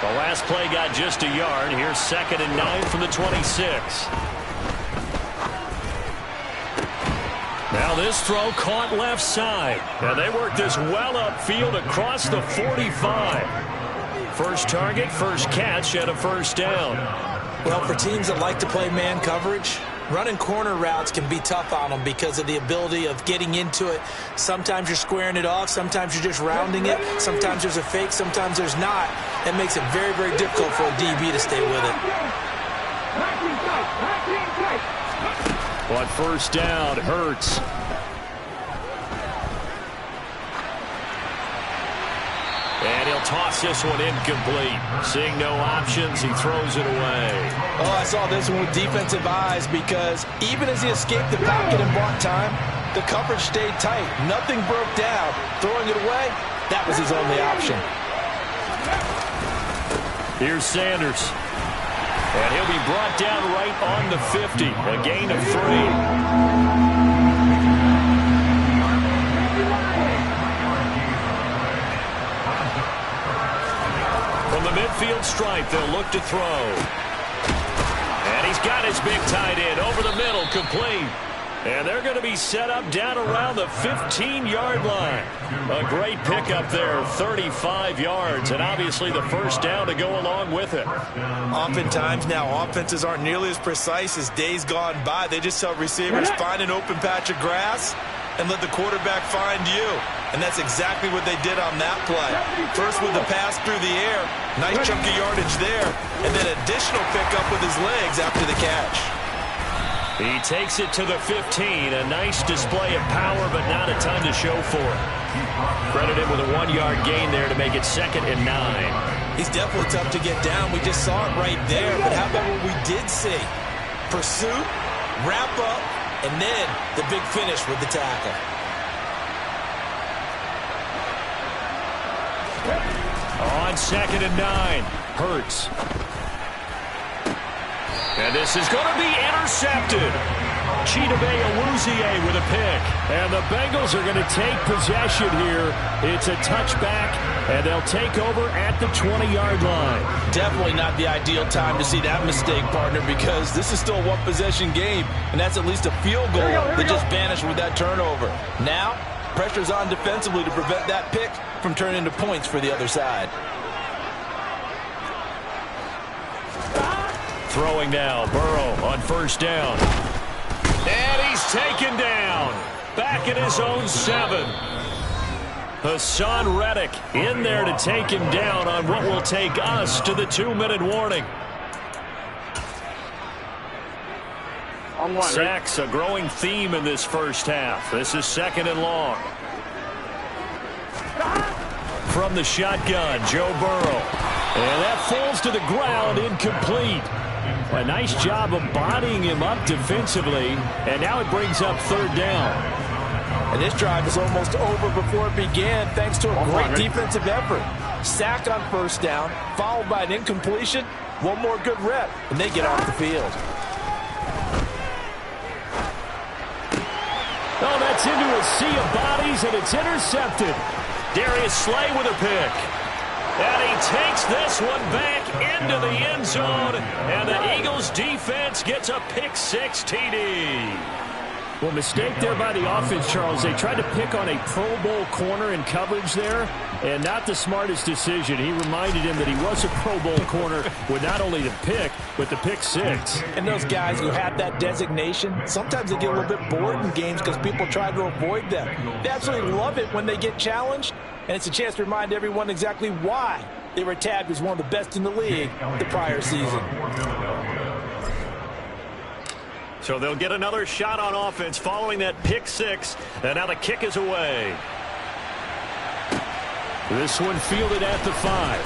The last play got just a yard. Here's 2nd and 9 from the 26. Now this throw caught left side. And they work this well upfield across the 45. First target, first catch, and a first down. Well, for teams that like to play man coverage, running corner routes can be tough on them because of the ability of getting into it. Sometimes you're squaring it off. Sometimes you're just rounding it. Sometimes there's a fake. Sometimes there's not. That makes it very, very difficult for a DB to stay with it. On first down, Hurts. And he'll toss this one incomplete. Seeing no options, he throws it away. Oh, I saw this one with defensive eyes because even as he escaped the pocket and bought time, the coverage stayed tight. Nothing broke down. Throwing it away, That was his only option. Here's Sanders. And he'll be brought down right on the 50. A gain of 3. From the midfield stripe, they'll look to throw. And he's got his big tight end over the middle, complete. And they're going to be set up down around the 15-yard line. A great pickup there, 35 yards, and obviously the first down to go along with it. Oftentimes now, offenses aren't nearly as precise as days gone by. They just tell receivers, find an open patch of grass and let the quarterback find you. And that's exactly what they did on that play. First with the pass through the air, nice chunk of yardage there, and then additional pickup with his legs after the catch. He takes it to the 15. A nice display of power, but not a ton to show for it. Credit him with a 1-yard gain there to make it 2nd and 9. He's definitely tough to get down. We just saw it right there. But how about what we did see? Pursuit, wrap up, and then the big finish with the tackle. On 2nd and 9. Hurts. And this is going to be intercepted. Chidobe Awuzie with a pick. And the Bengals are going to take possession here. It's a touchback, and they'll take over at the 20-yard line. Definitely not the ideal time to see that mistake, partner, because this is still a one-possession game, and that's at least a field goal that just vanished with that turnover. Now, pressure's on defensively to prevent that pick from turning into points for the other side. Throwing now, Burrow on first down. And he's taken down. Back at his own 7. Hassan Reddick in there to take him down on what will take us to the 2-minute warning. Sacks, a growing theme in this first half. This is 2nd and long. From the shotgun, Joe Burrow. And that falls to the ground, incomplete. A nice job of bodying him up defensively, and now it brings up 3rd down. And this drive is almost over before it began, thanks to a great defensive effort. Sack on first down, followed by an incompletion. One more good rep, and they get off the field. Oh, that's into a sea of bodies, and it's intercepted. Darius Slay with a pick. And he takes this one back into the end zone, and the Eagles defense gets a pick-6 TD. Well, mistake there by the offense, Charles. They tried to pick on a Pro Bowl corner in coverage there, and not the smartest decision. He reminded him that he was a Pro Bowl corner with not only the pick, but the pick-6. And those guys who have that designation, sometimes they get a little bit bored in games because people try to avoid them. They absolutely love it when they get challenged, and it's a chance to remind everyone exactly why they were tagged as one of the best in the league the prior season. So they'll get another shot on offense following that pick-6, and now the kick is away. This one fielded at the 5.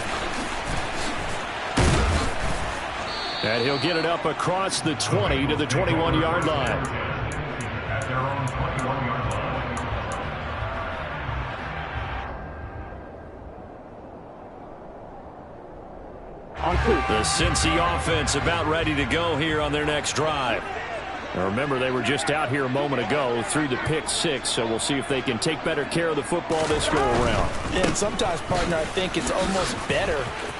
And he'll get it up across the 20 to the 21-yard line. The Cincy offense about ready to go here on their next drive. Now remember, they were just out here a moment ago through the pick-6, so we'll see if they can take better care of the football this go-around. And sometimes, partner, I think it's almost better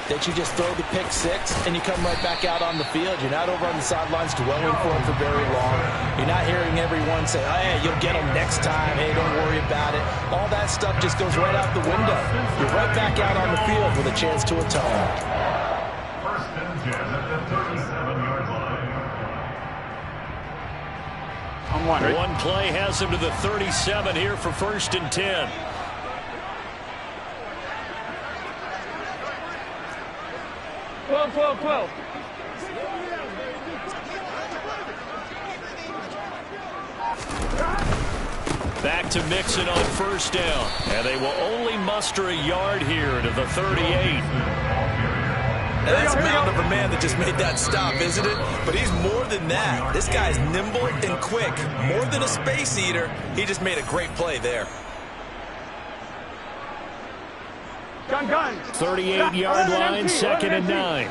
that you just throw the pick-6 and you come right back out on the field. You're not over on the sidelines dwelling for it for very long. You're not hearing everyone say, oh, hey, you'll get them next time. Hey, don't worry about it. All that stuff just goes right out the window. You're right back out on the field with a chance to atone. One play has him to the 37 here for 1st and 10. Back to Mixon on first down. And they will only muster a yard here to the 38. And that's a mound of a man that just made that stop, isn't it? But he's more than that. This guy's nimble and quick. More than a space eater. He just made a great play there. Gun. 38-yard line, 2nd and 9.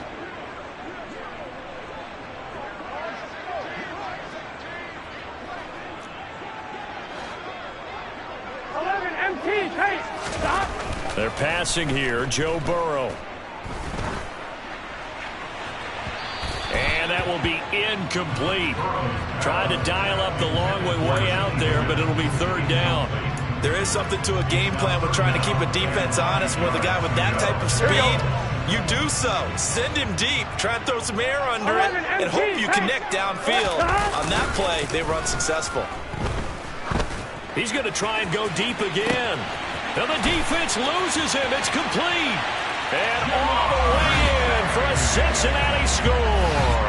They're passing here, Joe Burrow. And that will be incomplete. Trying to dial up the long way out there, but it'll be 3rd down. There is something to a game plan with trying to keep a defense honest with a guy with that type of speed. You do so. Send him deep. Try and throw some air under it and hope you connect downfield. On that play, they were unsuccessful. He's going to try and go deep again. And the defense loses him. It's complete. And all the way in for a Cincinnati score.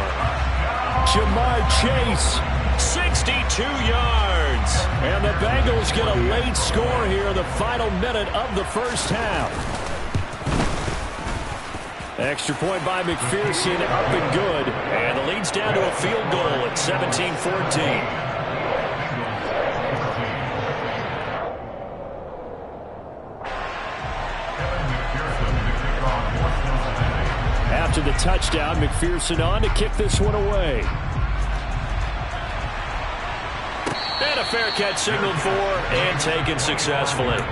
Jamar Chase. 62 yards. And the Bengals get a late score here in the final minute of the first half. Extra point by McPherson, up and good. And the lead's down to a field goal at 17-14. After the touchdown, McPherson on to kick this one away. And a fair catch signaled for and taken successfully.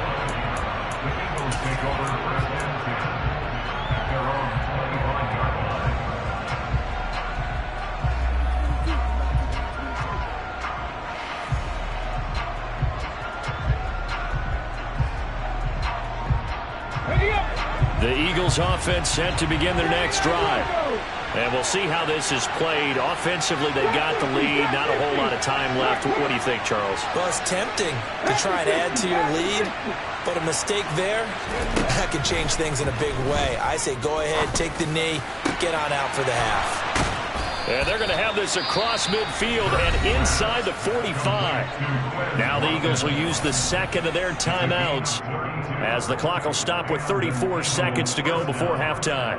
The Eagles offense set to begin their next drive. And we'll see how this is played. Offensively, they got the lead. Not a whole lot of time left. What do you think, Charles? Well, it's tempting to try and add to your lead, but a mistake there, that could change things in a big way. I say go ahead, take the knee, get on out for the half. And they're going to have this across midfield and inside the 45. Now the Eagles will use the second of their timeouts as the clock will stop with 34 seconds to go before halftime.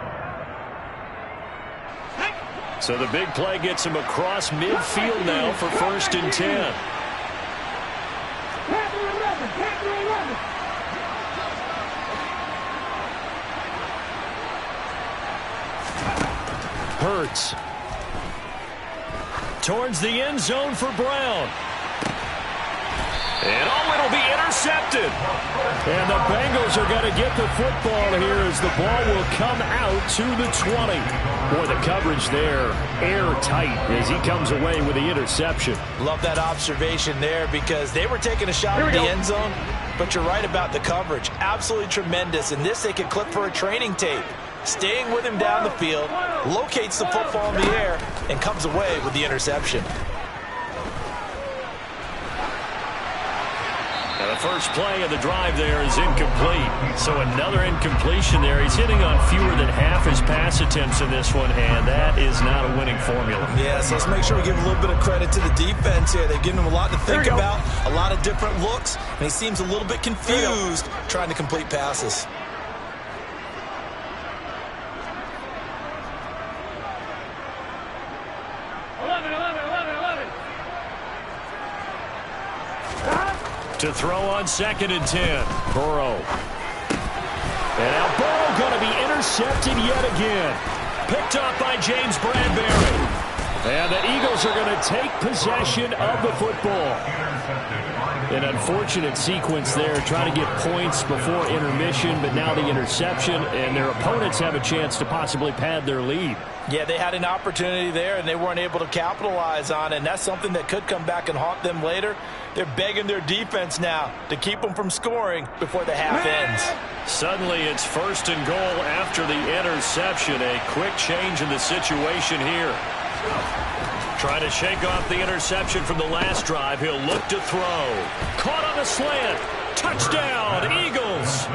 So the big play gets him across midfield now for 1st and 10. Hurts. Towards the end zone for Brown. And it'll be intercepted. And the Bengals are going to get the football here as the ball will come out to the 20. Boy, the coverage there, airtight as he comes away with the interception. Love that observation there because they were taking a shot at the end zone, but you're right about the coverage. Absolutely tremendous. And this they could clip for a training tape. Staying with him down the field, locates the football in the air, and comes away with the interception. Now the first play of the drive there is incomplete. So another incompletion there. He's hitting on fewer than half his pass attempts in this one, and that is not a winning formula. Yeah, so let's make sure we give a little bit of credit to the defense here. They've given him a lot to think about, a lot of different looks, and he seems a little bit confused trying to complete passes. To throw on 2nd and 10. Burrow. And now Burrow going to be intercepted yet again. Picked up by James Bradbury. And the Eagles are going to take possession of the football. An unfortunate sequence there, trying to get points before intermission, but now the interception, and their opponents have a chance to possibly pad their lead. Yeah, they had an opportunity there, and they weren't able to capitalize on it, and that's something that could come back and haunt them later. They're begging their defense now to keep them from scoring before the half ends. Suddenly it's 1st and goal after the interception. A quick change in the situation here. Trying to shake off the interception from the last drive. He'll look to throw. Caught on the slant. Touchdown, Eagles.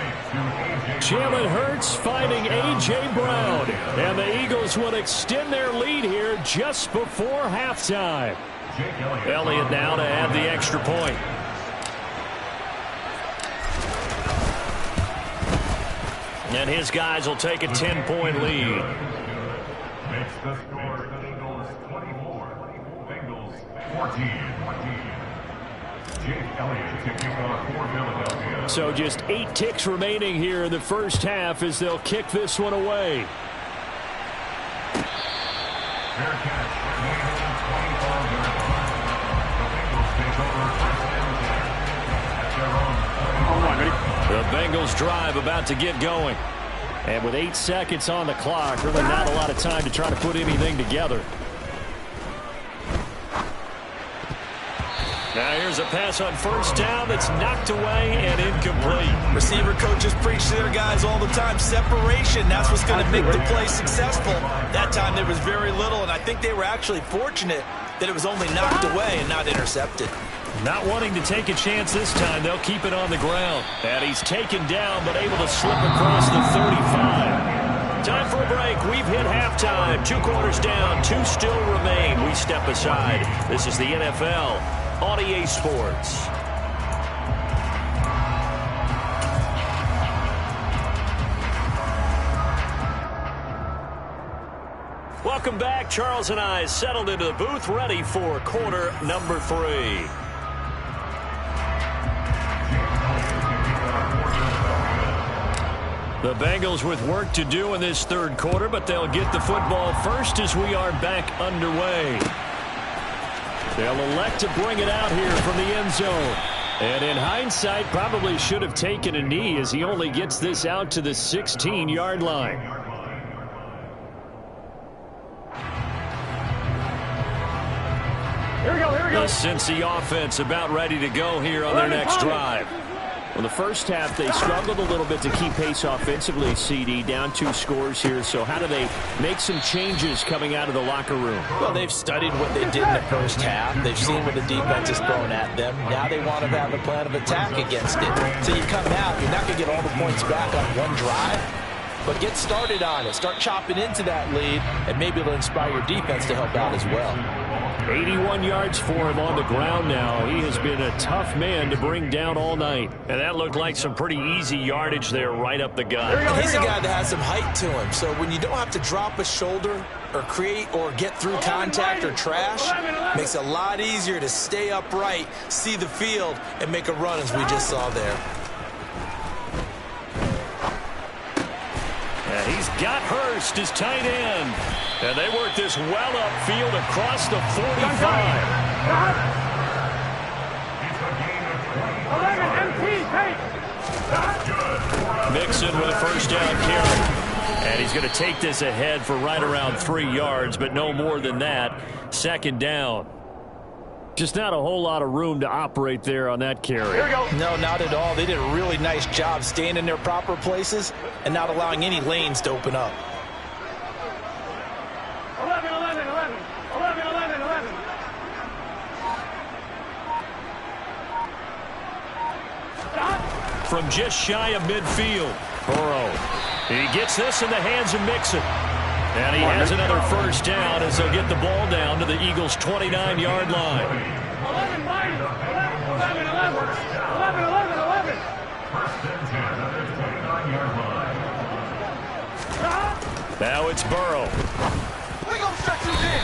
Jalen Hurts finding A.J. Brown. And the Eagles will extend their lead here just before halftime. Elliott now to add the extra point. And his guys will take a 10-point lead. Makes the score the Eagles 24, Bengals 14. So just 8 ticks remaining here in the first half as they'll kick this one away. The Bengals drive about to get going. And with 8 seconds on the clock, really not a lot of time to try to put anything together. Now here's a pass on first down that's knocked away and incomplete. Receiver coaches preach to their guys all the time. Separation, that's what's going to make the play successful. That time there was very little, and I think they were actually fortunate that it was only knocked away and not intercepted. Not wanting to take a chance this time, they'll keep it on the ground. And he's taken down, but able to slip across the 35. Time for a break. We've hit halftime. 2 quarters down, 2 still remain. We step aside. This is the NFL on EA Sports. Welcome back. Charles and I settled into the booth, ready for quarter number 3. The Bengals with work to do in this third quarter, but they'll get the football first as we are back underway. They'll elect to bring it out here from the end zone. And in hindsight, probably should have taken a knee as he only gets this out to the 16-yard line. Here we go, here we go. The Cincy offense about ready to go here on their next drive. Well, the first half, they struggled a little bit to keep pace offensively, CD, down 2 scores here. So how do they make some changes coming out of the locker room? Well, they've studied what they did in the first half. They've seen what the defense is throwing at them. Now they want to have a plan of attack against it. So you come out, you're not going to get all the points back on one drive, but get started on it. Start chopping into that lead, and maybe it'll inspire your defense to help out as well. 81 yards for him on the ground now. He has been a tough man to bring down all night. And that looked like some pretty easy yardage there right up the gut. He's a guy that has some height to him, so when you don't have to drop a shoulder or create or get through contact or trash, makes it a lot easier to stay upright, see the field, and make a run as we just saw there. And he's got Hurst, his tight end. And they work this well upfield across the 45. 11 MT, Mixon with a first down carry. And he's going to take this ahead for right around 3 yards, but no more than that. Second down. Just not a whole lot of room to operate there on that carry. Here we go. No, not at all. They did a really nice job staying in their proper places and not allowing any lanes to open up. 11, 11, 11. 11, 11, 11. From just shy of midfield, Burrow. He gets this in the hands of Mixon. And he has another first down as they'll get the ball down to the Eagles' 29-yard line. 11, 11, 11, 11, 11, 11. Now it's Burrow.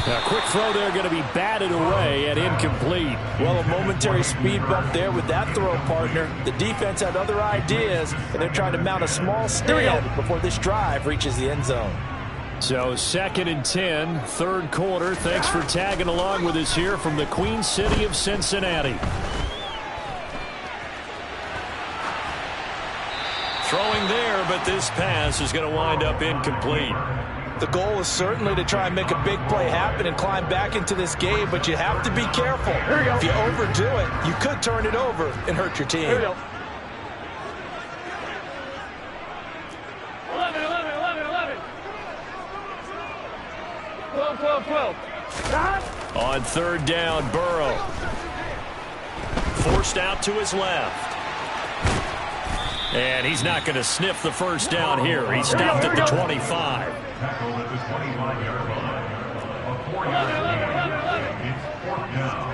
A quick throw there going to be batted away and incomplete. Well, a momentary speed bump there with that throw partner. The defense had other ideas, and they're trying to mount a small stand before this drive reaches the end zone. So 2nd and 10, third quarter. Thanks for tagging along with us here from the Queen City of Cincinnati. Throwing there, but this pass is going to wind up incomplete. The goal is certainly to try and make a big play happen and climb back into this game, but you have to be careful. If you overdo it, you could turn it over and hurt your team. 11, 11, 11, 11. 12, 12, 12. On third down, Burrow. Forced out to his left. And he's not going to sniff the first down here. He stopped at the 25. Tackled at the 21-yard line. A 4-yard gain. It's 4th down.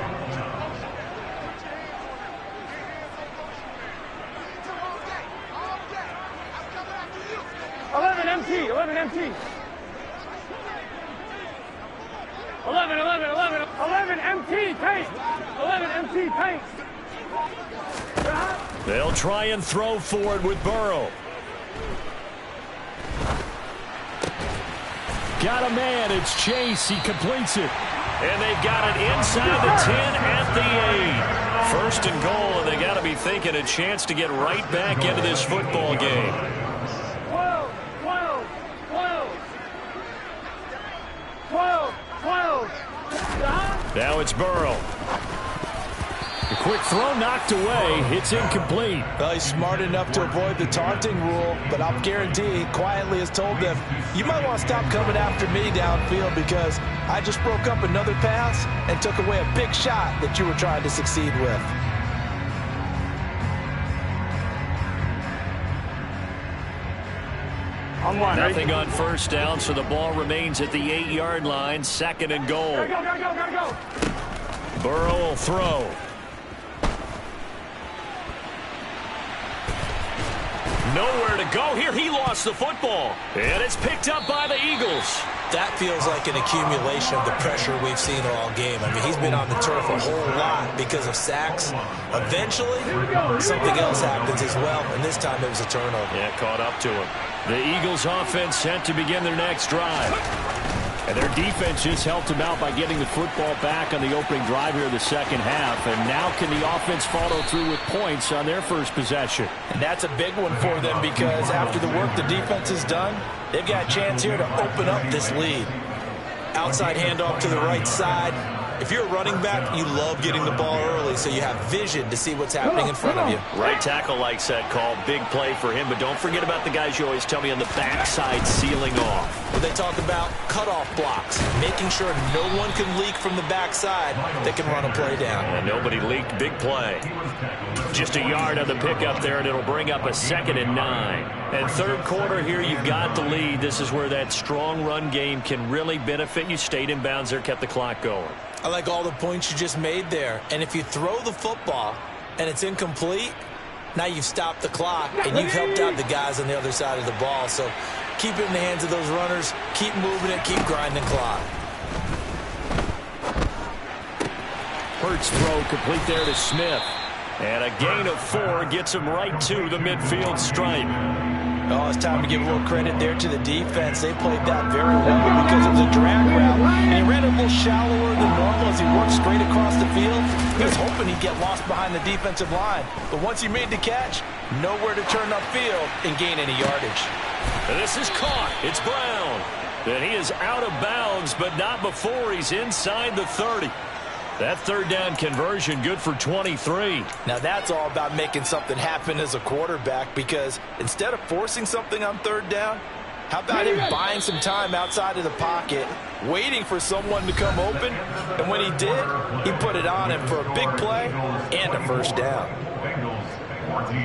11 MT, 11 MT. 11, 11, 11, 11 MT, paint. 11 MT, paint. They'll try and throw for it with Burrow. Got a man. It's Chase. He completes it. And they've got it inside the 10 at the 8. First and goal, and they got to be thinking a chance to get right back into this football game. 12, 12, 12. 12, 12. Now it's Burrow. The quick throw knocked away. It's incomplete. Well, he's smart enough to avoid the taunting rule, but I'll guarantee he quietly has told them, you might want to stop coming after me downfield because I just broke up another pass and took away a big shot that you were trying to succeed with. Nothing on first down, so the ball remains at the 8-yard line. Second and goal. Gotta go. Burrow will throw. Nowhere to go here. He lost the football. And it's picked up by the Eagles. That feels like an accumulation of the pressure we've seen all game. I mean, he's been on the turf a whole lot because of sacks. Eventually, something else happens as well, and this time it was a turnover. Yeah, caught up to him. The Eagles offense set to begin their next drive. And their defense just helped them out by getting the football back on the opening drive here in the second half. And now can the offense follow through with points on their first possession? And that's a big one for them because after the work the defense has done, they've got a chance here to open up this lead. Outside handoff to the right side. If you're a running back, you love getting the ball early so you have vision to see what's happening in front of you. Right tackle likes that call. Big play for him, but don't forget about the guys you always tell me on the backside sealing off. Well, they talk about cutoff blocks, making sure no one can leak from the backside that can run a play down. And nobody leaked. Big play. Just a yard on the pickup there, and it'll bring up a 2nd and 9. And third quarter here, you've got the lead. This is where that strong run game can really benefit you. Stayed in bounds there, kept the clock going. I like all the points you just made there. And if you throw the football and it's incomplete, now you've stopped the clock and you've helped out the guys on the other side of the ball. So keep it in the hands of those runners. Keep moving it. Keep grinding clock. Hurts throw complete there to Smith. And a gain of 4 gets him right to the midfield stripe. Oh, it's time to give a little credit there to the defense. They played that very well because it was a drag route. And he ran it a little shallower than normal as he worked straight across the field. He was hoping he'd get lost behind the defensive line. But once he made the catch, nowhere to turn upfield and gain any yardage. And this is caught. It's Brown. And he is out of bounds, but not before he's inside the 30. That third down conversion good for 23. Now that's all about making something happen as a quarterback because instead of forcing something on third down, how about him buying some time outside of the pocket, waiting for someone to come open, and when he did, he put it on him for a big play and a first down. Bengals 14.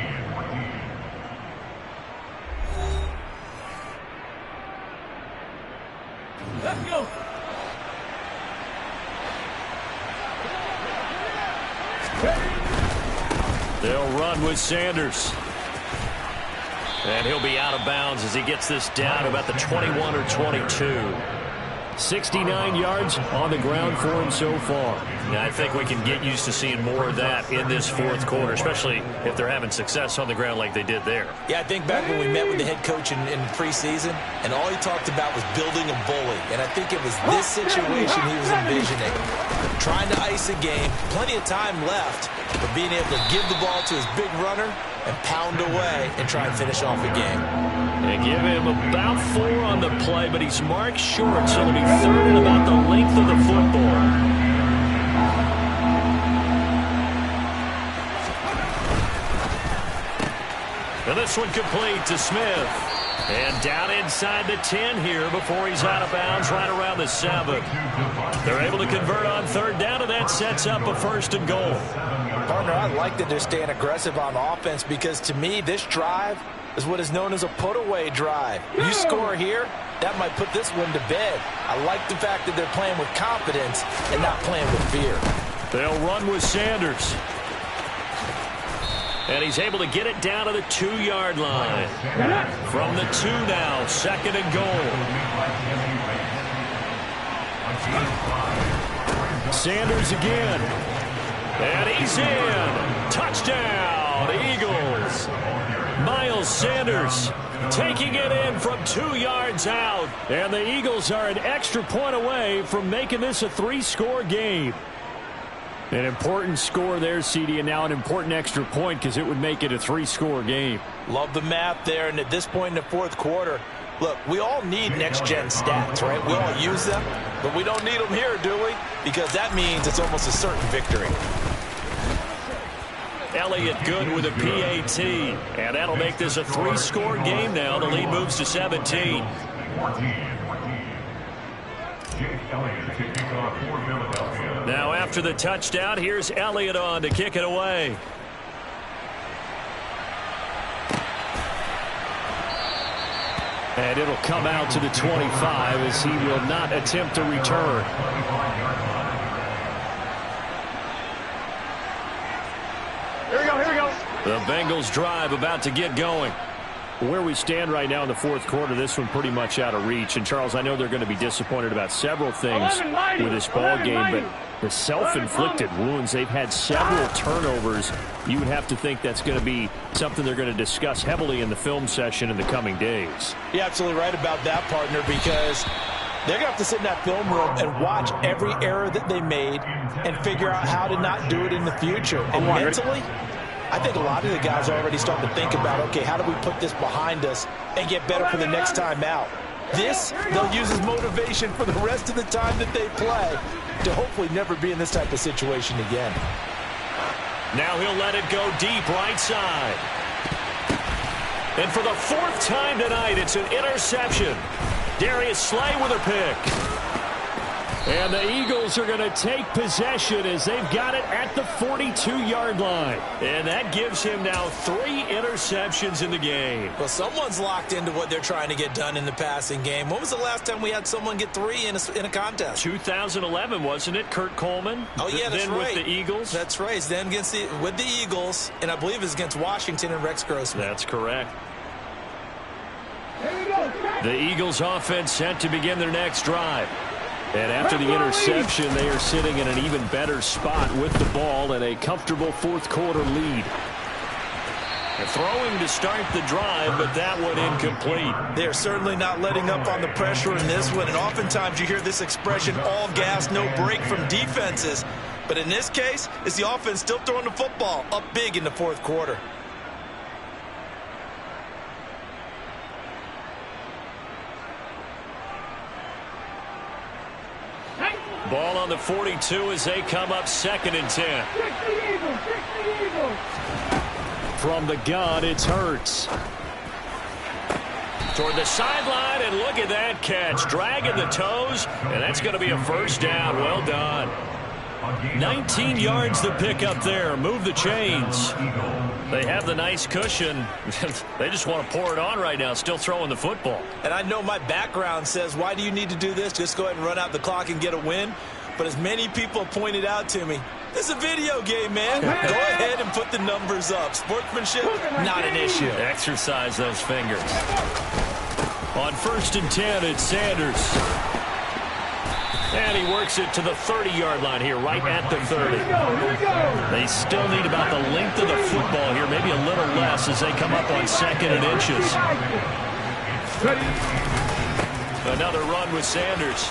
Let's go. They'll run with Sanders. And he'll be out of bounds as he gets this down about the 21 or 22. 69 yards on the ground for him so far. Now, I think we can get used to seeing more of that in this fourth quarter, especially if they're having success on the ground like they did there. Yeah, I think back when we met with the head coach in preseason, and all he talked about was building a bully. And I think it was this situation he was envisioning. Trying to ice a game, plenty of time left, but being able to give the ball to his big runner and pound away and try and finish off a game. They give him about 4 on the play, but he's marked short, so it'll be third and about the length of the football. And this one complete to Smith. And down inside the 10 here before he's out of bounds right around the 7. They're able to convert on third down, and that sets up a first and goal. Partner, I like that they're staying aggressive on offense because to me, this drive is what is known as a put-away drive. You score here, that might put this one to bed. I like the fact that they're playing with confidence and not playing with fear. They'll run with Sanders. And he's able to get it down to the 2-yard line. From the 2 now, second and goal. Sanders again. And he's in. Touchdown, Eagles. Miles Sanders taking it in from 2 yards out. And the Eagles are an extra point away from making this a 3-score game. An important score there, CD, and now an important extra point because it would make it a 3-score game. Love the math there, and at this point in the fourth quarter, look, we all need next-gen stats, right? We all use them, but we don't need them here, do we? Because that means it's almost a certain victory. Elliott good with a PAT, and that'll make this a 3-score game now. The lead moves to 17. Now after the touchdown, here's Elliott on to kick it away. And it'll come out to the 25 as he will not attempt to return. Here we go. The Bengals drive about to get going. Where we stand right now in the fourth quarter, this one pretty much out of reach. And, Charles, I know they're going to be disappointed about several things with this ball game, but the self-inflicted wounds, they've had several turnovers. You would have to think that's going to be something they're going to discuss heavily in the film session in the coming days. You're absolutely right about that, partner, because they're going to have to sit in that film room and watch every error that they made and figure out how to not do it in the future. And mentally, I think a lot of the guys are already starting to think about, okay, how do we put this behind us and get better for the next time out? This, they'll use as motivation for the rest of the time that they play to hopefully never be in this type of situation again. Now he'll let it go deep right side. And for the 4th time tonight, it's an interception. Darius Slay with a pick. And the Eagles are going to take possession as they've got it at the 42-yard line. And that gives him now 3 interceptions in the game. Well, someone's locked into what they're trying to get done in the passing game. When was the last time we had someone get 3 in a contest? 2011, wasn't it? Kurt Coleman? Oh, yeah, that's then right. With the Eagles? That's right. Then with the Eagles, and I believe it's against Washington and Rex Grossman. That's correct. The Eagles offense set to begin their next drive. And after the interception, they are sitting in an even better spot with the ball and a comfortable fourth quarter lead. They're throwing to start the drive, but that one incomplete. They're certainly not letting up on the pressure in this one. And oftentimes you hear this expression, all gas, no break from defenses. But in this case, it's the offense still throwing the football up big in the fourth quarter. Ball on the 42 as they come up 2nd and 10. From the gun, it's Hurts. Toward the sideline, and look at that catch. Dragging the toes, and that's going to be a first down. Well done. 19 yards to pick up there. Move the chains. They have the nice cushion. They just want to pour it on right now, still throwing the football. And I know my background says, why do you need to do this? Just go ahead and run out the clock and get a win. But as many people pointed out to me, this is a video game, man. Go ahead and put the numbers up. Sportsmanship, not an issue. Exercise those fingers. On 1st and 10, it's Sanders. And he works it to the 30-yard line here, right at the 30. They still need about the length of the football here, maybe a little less as they come up on 2nd and inches. Another run with Sanders.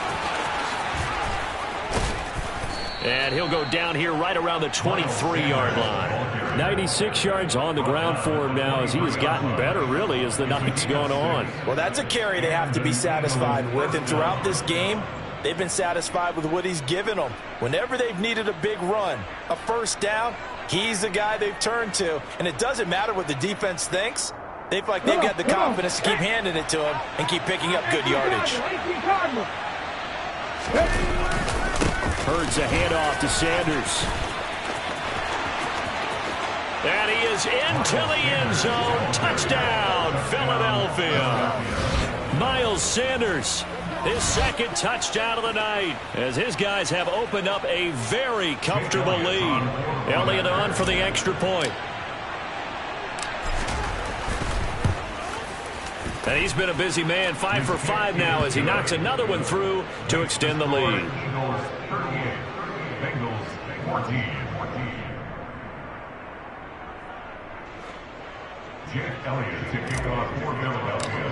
And he'll go down here right around the 23-yard line. 96 yards on the ground for him now as he has gotten better, really, as the night's gone on. Well, that's a carry they have to be satisfied with. And throughout this game, they've been satisfied with what he's given them. Whenever they've needed a big run, a first down, he's the guy they've turned to. And it doesn't matter what the defense thinks. They feel like they've got the confidence to keep handing it to him and keep picking up good yardage. Hurts a handoff to Sanders. And he is into the end zone. Touchdown, Philadelphia. Miles Sanders, his 2nd touchdown of the night, as his guys have opened up a very comfortable lead. Elliott on for the extra point. And he's been a busy man, 5 for 5 now as he knocks another one through to extend the lead. Bengals 14. Jake Elliott to kick off for Philadelphia.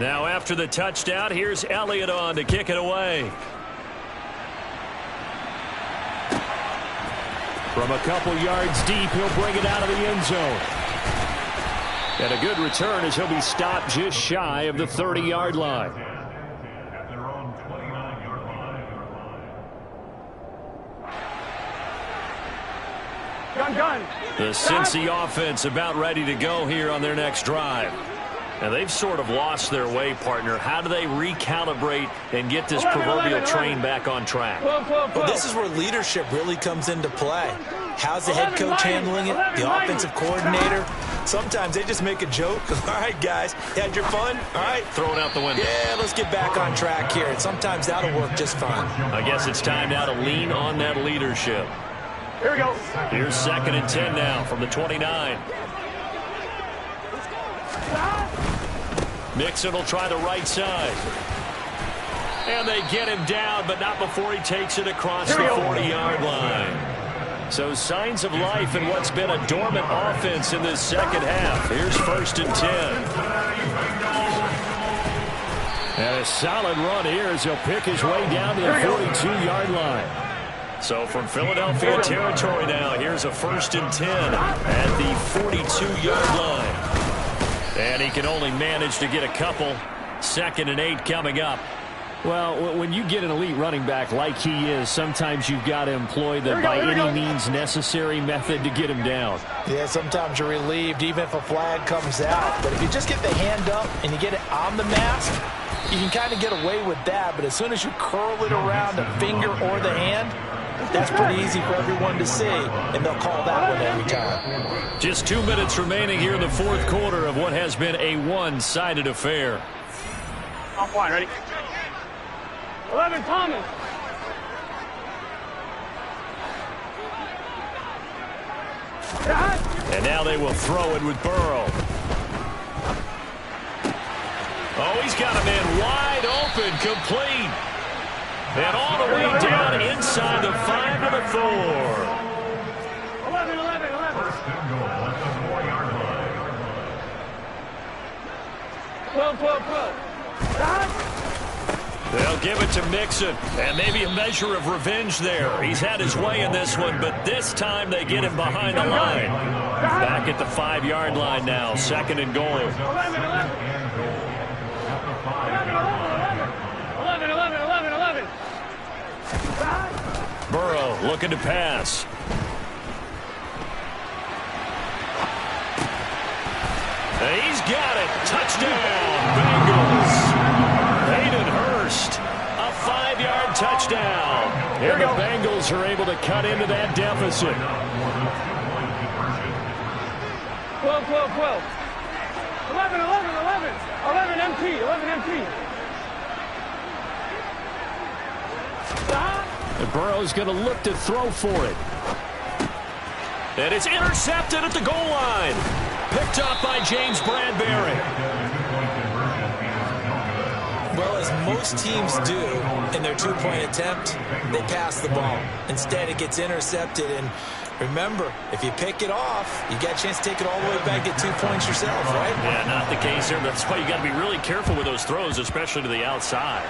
Now after the touchdown, here's Elliott on to kick it away. From a couple yards deep, he'll bring it out of the end zone. And a good return as he'll be stopped just shy of the 30-yard line. At their own 29-yard line. Gun. The Cincy offense about ready to go here on their next drive. And they've sort of lost their way, partner. How do they recalibrate and get this proverbial train back on track? Well, this is where leadership really comes into play. How's the head coach handling it? The offensive coordinator? Sometimes they just make a joke. All right, guys, you had your fun? All right. Throw it out the window. Yeah, let's get back on track here. And sometimes that'll work just fine. I guess it's time now to lean on that leadership. Here we go. Here's 2nd and 10 now from the 29. Mixon will try the right side. And they get him down, but not before he takes it across the 40-yard line. So signs of life in what's been a dormant offense in this second half. Here's 1st and 10. And a solid run here as he'll pick his way down to the 42-yard line. So from Philadelphia territory now, here's a 1st and 10 at the 42-yard line. And he can only manage to get a couple. 2nd and 8 coming up. Well, when you get an elite running back like he is, sometimes you've got to employ the by any means necessary method to get him down. Yeah, sometimes you're relieved even if a flag comes out. But if you just get the hand up and you get it on the mask, you can kind of get away with that. But as soon as you curl it around the finger or the hand, that's pretty easy for everyone to see, and they'll call that one every time. Just 2 minutes remaining here in the 4th quarter of what has been a one-sided affair. Off line, ready? 11, Thomas. And now they will throw it with Burrow. Oh, he's got a man wide open, complete. And all the way down inside the 5 to the 4. 11. First and goal at the 4-yard line. 12. They'll give it to Mixon, and maybe a measure of revenge there. He's had his way in this one, but this time they get him behind the line. Back at the 5-yard line now, 2nd and goal. 11. Burrow looking to pass. He's got it. Touchdown, Bengals. Hayden Hurst, a 5-yard touchdown. Here the Bengals are able to cut into that deficit. 12. 11 empty. And Burrow's going to look to throw for it. And it's intercepted at the goal line. Picked up by James Bradbury. Well, as most teams do in their 2-point attempt, they pass the ball. Instead, it gets intercepted. And remember, if you pick it off, you get a chance to take it all the way back, get 2 points yourself, right? Yeah, not the case here. That's why you got to be really careful with those throws, especially to the outside.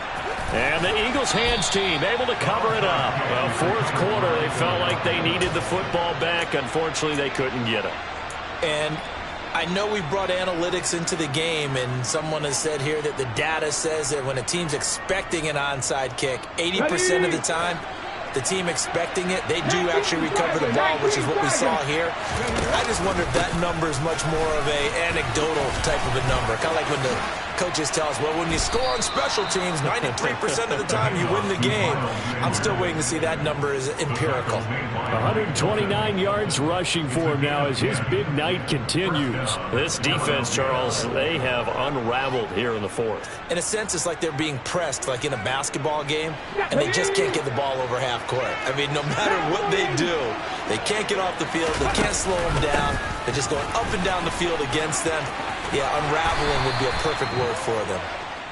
And the Eagles hands team able to cover it up. Well, 4th quarter, they felt like they needed the football back. Unfortunately, they couldn't get it. And I know we brought analytics into the game, and someone has said here that the data says that when a team's expecting an onside kick, 80% of the time, the team expecting it, they do actually recover the ball, which is what we saw here. I just wonder if that number is much more of a anecdotal type of a number. Kind of like when the coaches tell us, well, when you score on special teams, 93% of the time you win the game. I'm still waiting to see that number is empirical. 129 yards rushing for him now as his big night continues. This defense, Charles, they have unraveled here in the 4th. In a sense, it's like they're being pressed like in a basketball game, and they just can't get the ball over half court. I mean, no matter what they do, they can't get off the field. They can't slow them down. They're just going up and down the field against them. Yeah, unraveling would be a perfect word for them.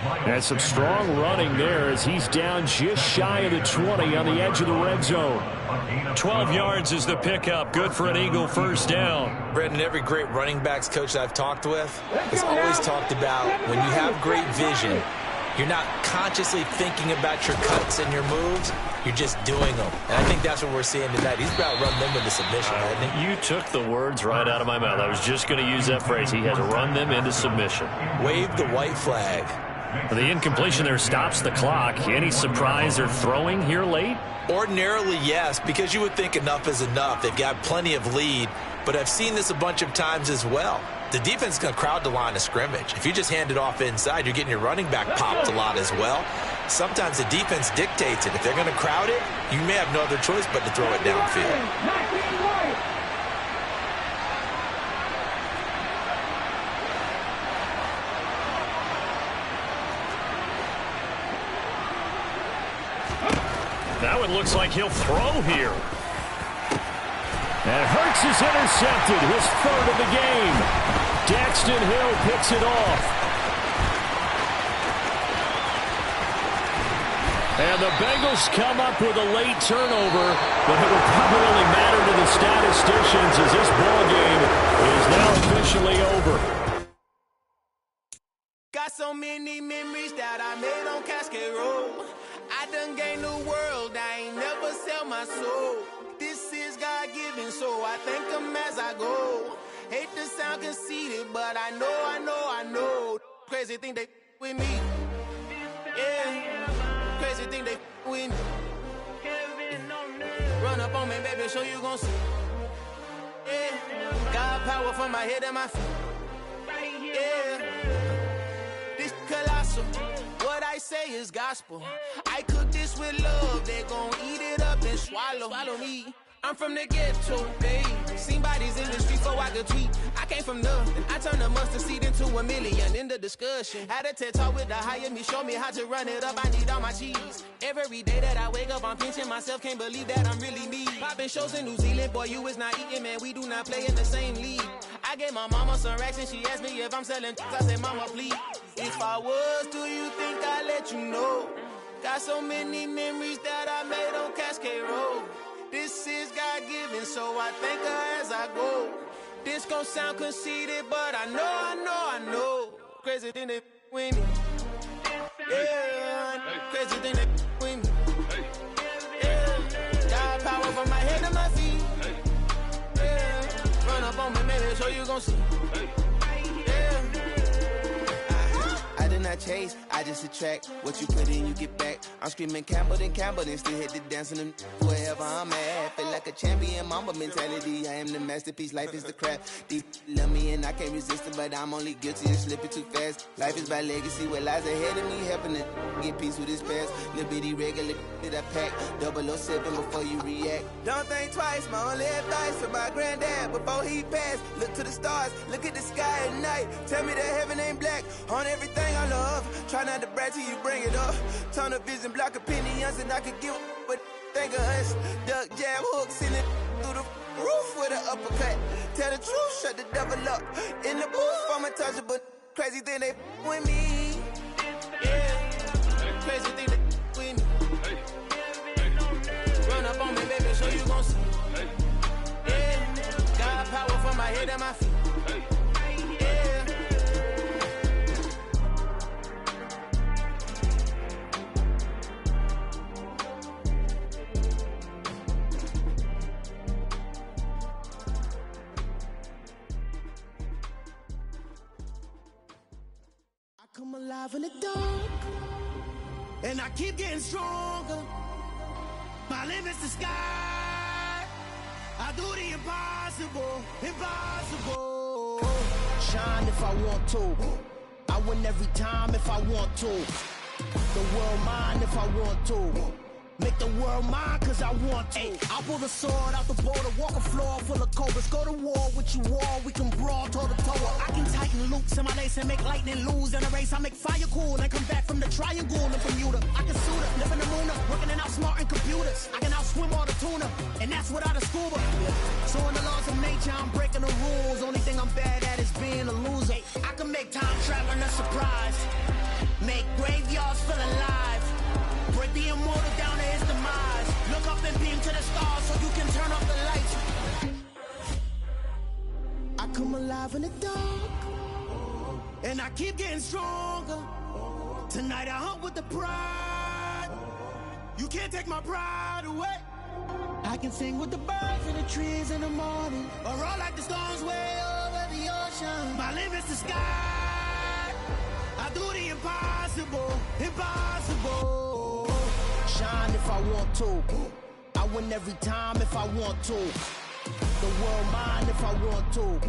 And some strong running there as he's down just shy of the 20 on the edge of the red zone. 12 yards is the pickup. Good for an Eagle first down. Brandon, every great running backs coach that I've talked with has always talked about when you have great vision, you're not consciously thinking about your cuts and your moves. You're just doing them. And I think that's what we're seeing tonight. He's about to run them into submission, hasn't he? You took the words right out of my mouth. I was just going to use that phrase. He has run them into submission. Wave the white flag. The incompletion there stops the clock. Any surprise they're throwing here late? Ordinarily, yes, because you would think enough is enough. They've got plenty of lead, but I've seen this a bunch of times as well. The defense is going to crowd the line of scrimmage. If you just hand it off inside, you're getting your running back popped a lot as well. Sometimes the defense dictates it. If they're going to crowd it, you may have no other choice but to throw it downfield. Now it looks like he'll throw here. And Hurts is intercepted, his third of the game. Daxton Hill picks it off. And the Bengals come up with a late turnover, but it will probably only matter to the statisticians as this ball game is now officially over. Got so many memories that I made on Cascade Road. I done gained the world, I ain't never sell my soul. This is God-given, so I thank him as I go. Hate to sound conceited, but I know. Crazy thing they with me. Yeah, crazy thing they with me. Run up on me, baby, show you gon' see. Yeah, God power from my head and my feet. Yeah, this colossal. What I say is gospel. I cook this with love. They gon' eat it up and swallow me. I'm from the ghetto, babe. Seen bodies in the street so I could tweet. I came from nothing. I turned a mustard seed into a million in the discussion. Had a TED talk with the higher me. Show me how to run it up. I need all my cheese. Every day that I wake up, I'm pinching myself. Can't believe that I'm really me. Popping shows in New Zealand. Boy, you is not eating, man. We do not play in the same league. I gave my mama some racks and she asked me if I'm selling. I said, mama, please. If I was, do you think I'd let you know? Got so many memories that I made on Cascade Road. This is God-given, so I thank her as I go. This gon' sound conceited, but I know. Crazy thing they with me. Yeah, crazy thing they with me. Yeah, God power from my head to my feet. Yeah, run up on me, maybe so you gon' see. I chase, I just attract what you put in, you get back. I'm screaming Campbell, then still hit the dance and wherever I'm at. Feel like a champion, mamba mentality. I am the masterpiece, life is the crap. Deep love me and I can't resist it, but I'm only guilty of slipping too fast. Life is by legacy, what lies ahead of me, helping to get peace with this past. Little bitty regular that I pack, 007 before you react. Don't think twice, my only advice for my granddad before he passed. Look to the stars, look at the sky at night. Tell me that heaven ain't black on everything I love. Try not to brag till you bring it up. Tunnel vision, block opinions, and I could give but think of us. Duck, jab, hook, send it through the roof with an uppercut. Tell the truth, shut the devil up. In the booth, I'm untouchable. Crazy thing they with me. Yeah, crazy thing they with me. Run up on me, baby, so you gon' see. Yeah, God power from my head and my feet. Come alive in the dark, and I keep getting stronger. My limit's the sky. I do the impossible. Shine if I want to. I win every time if I want to. The world mine if I want to. Make the world mine cause I want to. I pull the sword out the border, walk a floor full of cobras. Go to war with you all, we can brawl toe to toe. I can tighten loops in my lace and make lightning lose in a race. I make fire cool and come back from the triangle in Bermuda. I can suit up, live in the moon up, working and outsmarting computers. I can outswim all the tuna, and that's without a scuba. So in the laws of nature, I'm breaking the rules. Only thing I'm bad at is being a loser. I can make time traveling a surprise. Make graveyards feel alive. Break the immortal down to his demise. Look up and beam to the stars so you can turn off the lights. I come alive in the dark, and I keep getting stronger. Tonight I hunt with the pride. You can't take my pride away. I can sing with the birds and the trees in the morning, or roll like the storms way over the ocean. My limit's the sky. I do the impossible, impossible. Shine if I want to. I win every time if I want to. The world mine if I want to.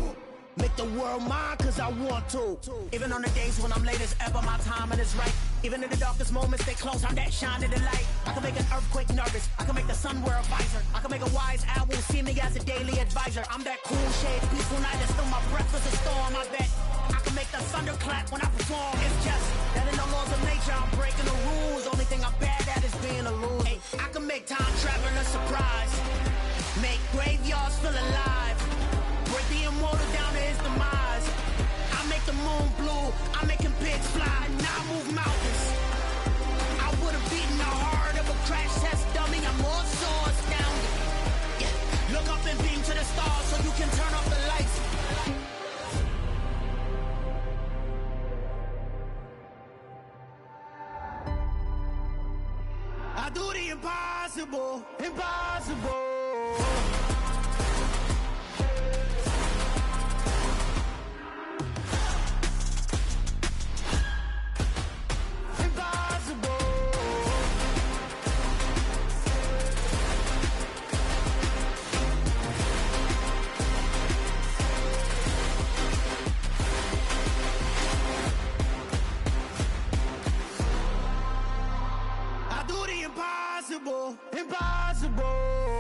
Make the world mine cause I want to. Even on the days when I'm late as ever, my timing is right. Even in the darkest moments, they close, I'm that shine in the light. I can make an earthquake nervous, I can make the sun wear a visor. I can make a wise owl see me as a daily advisor. I'm that cool shade, peaceful night, and still my breath is a storm, I bet. I can make the thunder clap when I perform. It's just that in the laws of nature, I'm breaking the rules. Only thing I'm bad at is being a loser. Hey, I can make time travel a surprise. Make graveyards feel alive. Break the immortal down to his demise. I make the moon blue, I'm making pigs fly. Now I move mountains. I would've beaten the heart of a crash test dummy. I'm more so astounded. Yeah. Look up and beam to the stars so you can turn off the lights. I do the impossible, impossible. Impossible, impossible.